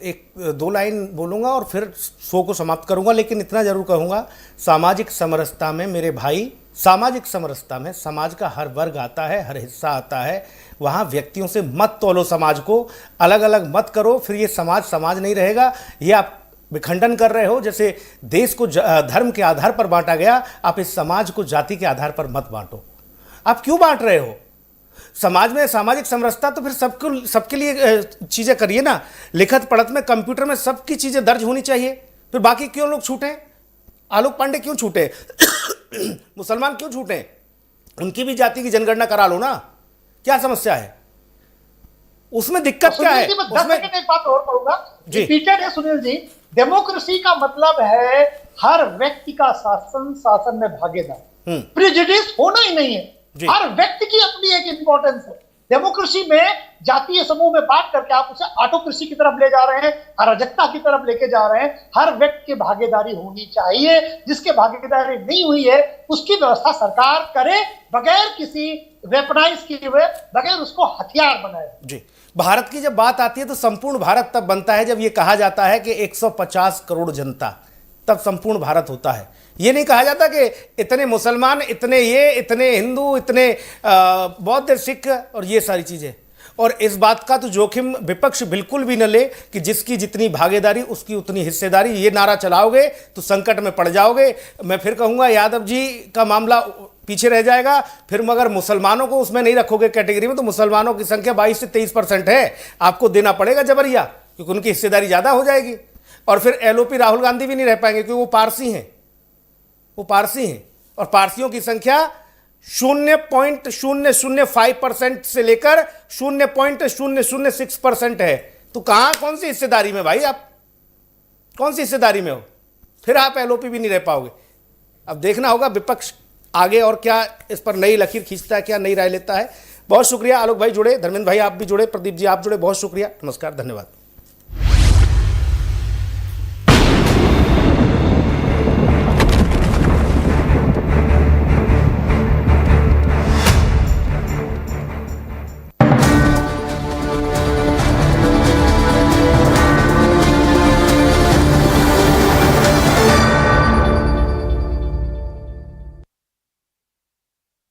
एक दो लाइन बोलूंगा और फिर शो को समाप्त करूंगा, लेकिन इतना जरूर कहूंगा, सामाजिक समरसता में मेरे भाई, सामाजिक समरसता में समाज का हर वर्ग आता है, हर हिस्सा आता है। वहाँ व्यक्तियों से मत तोलो समाज को, अलग अलग मत करो, फिर ये समाज समाज नहीं रहेगा। ये आप विखंडन कर रहे हो। जैसे देश को धर्म के आधार पर बांटा गया, आप इस समाज को जाति के आधार पर मत बांटो। आप क्यों बांट रहे हो? समाज में सामाजिक समरसता तो फिर सबके लिए चीज़ें करिए ना। लिखत पढ़त में, कंप्यूटर में सबकी चीज़ें दर्ज होनी चाहिए। फिर बाकी क्यों लोग छूटे? आलोक पांडे क्यों छूटे? मुसलमान क्यों छूटे? उनकी भी जाति की जनगणना करा लो ना, क्या समस्या है? उसमें दिक्कत क्या है? उसमें एक बात और कहूंगा, रिपीटेड है सुनील जी, डेमोक्रेसी का मतलब है हर व्यक्ति का शासन में भागीदार। प्रेजुडिस होना ही नहीं है। हर व्यक्ति की अपनी एक इंपॉर्टेंस है। डेमोक्रेसी में जातीय समूह में बांट करके आप उसे ऑटोक्रेसी की तरफ ले जा रहे हैं, अराजकता की तरफ लेके जा रहे हैं। हर व्यक्ति की भागीदारी होनी चाहिए। जिसके भागीदारी नहीं हुई है उसकी व्यवस्था सरकार करे, बगैर किसी वेपनाइज किए हुए, बगैर उसको हथियार बनाए। जी, भारत की जब बात आती है तो संपूर्ण भारत तब बनता है जब ये कहा जाता है कि 150 करोड़ जनता, तब संपूर्ण भारत होता है। ये नहीं कहा जाता कि इतने मुसलमान, इतने ये, इतने हिंदू, इतने बौद्ध, सिख और ये सारी चीज़ें। और इस बात का तो जोखिम विपक्ष बिल्कुल भी न ले कि जिसकी जितनी भागीदारी उसकी उतनी हिस्सेदारी। ये नारा चलाओगे तो संकट में पड़ जाओगे। मैं फिर कहूँगा, यादव जी का मामला पीछे रह जाएगा। फिर मगर मुसलमानों को उसमें नहीं रखोगे कैटेगरी में, तो मुसलमानों की संख्या 22 से 23% है। आपको देना पड़ेगा जबरिया, क्योंकि उनकी हिस्सेदारी ज़्यादा हो जाएगी। और फिर LOP राहुल गांधी भी नहीं रह पाएंगे, क्योंकि वो पारसी हैं, वो पारसी हैं। और पारसियों की संख्या 0.005% से लेकर 0.006% है। तो कहाँ, कौन सी हिस्सेदारी में भाई? आप कौन सी हिस्सेदारी में हो? फिर आप LOP भी नहीं रह पाओगे। अब देखना होगा विपक्ष आगे और क्या इस पर नई लकीर खींचता है, क्या नई राय लेता है। बहुत शुक्रिया आलोक भाई जुड़े, धर्मेंद्र भाई आप भी जुड़े, प्रदीप जी आप जुड़े, बहुत शुक्रिया। नमस्कार, धन्यवाद।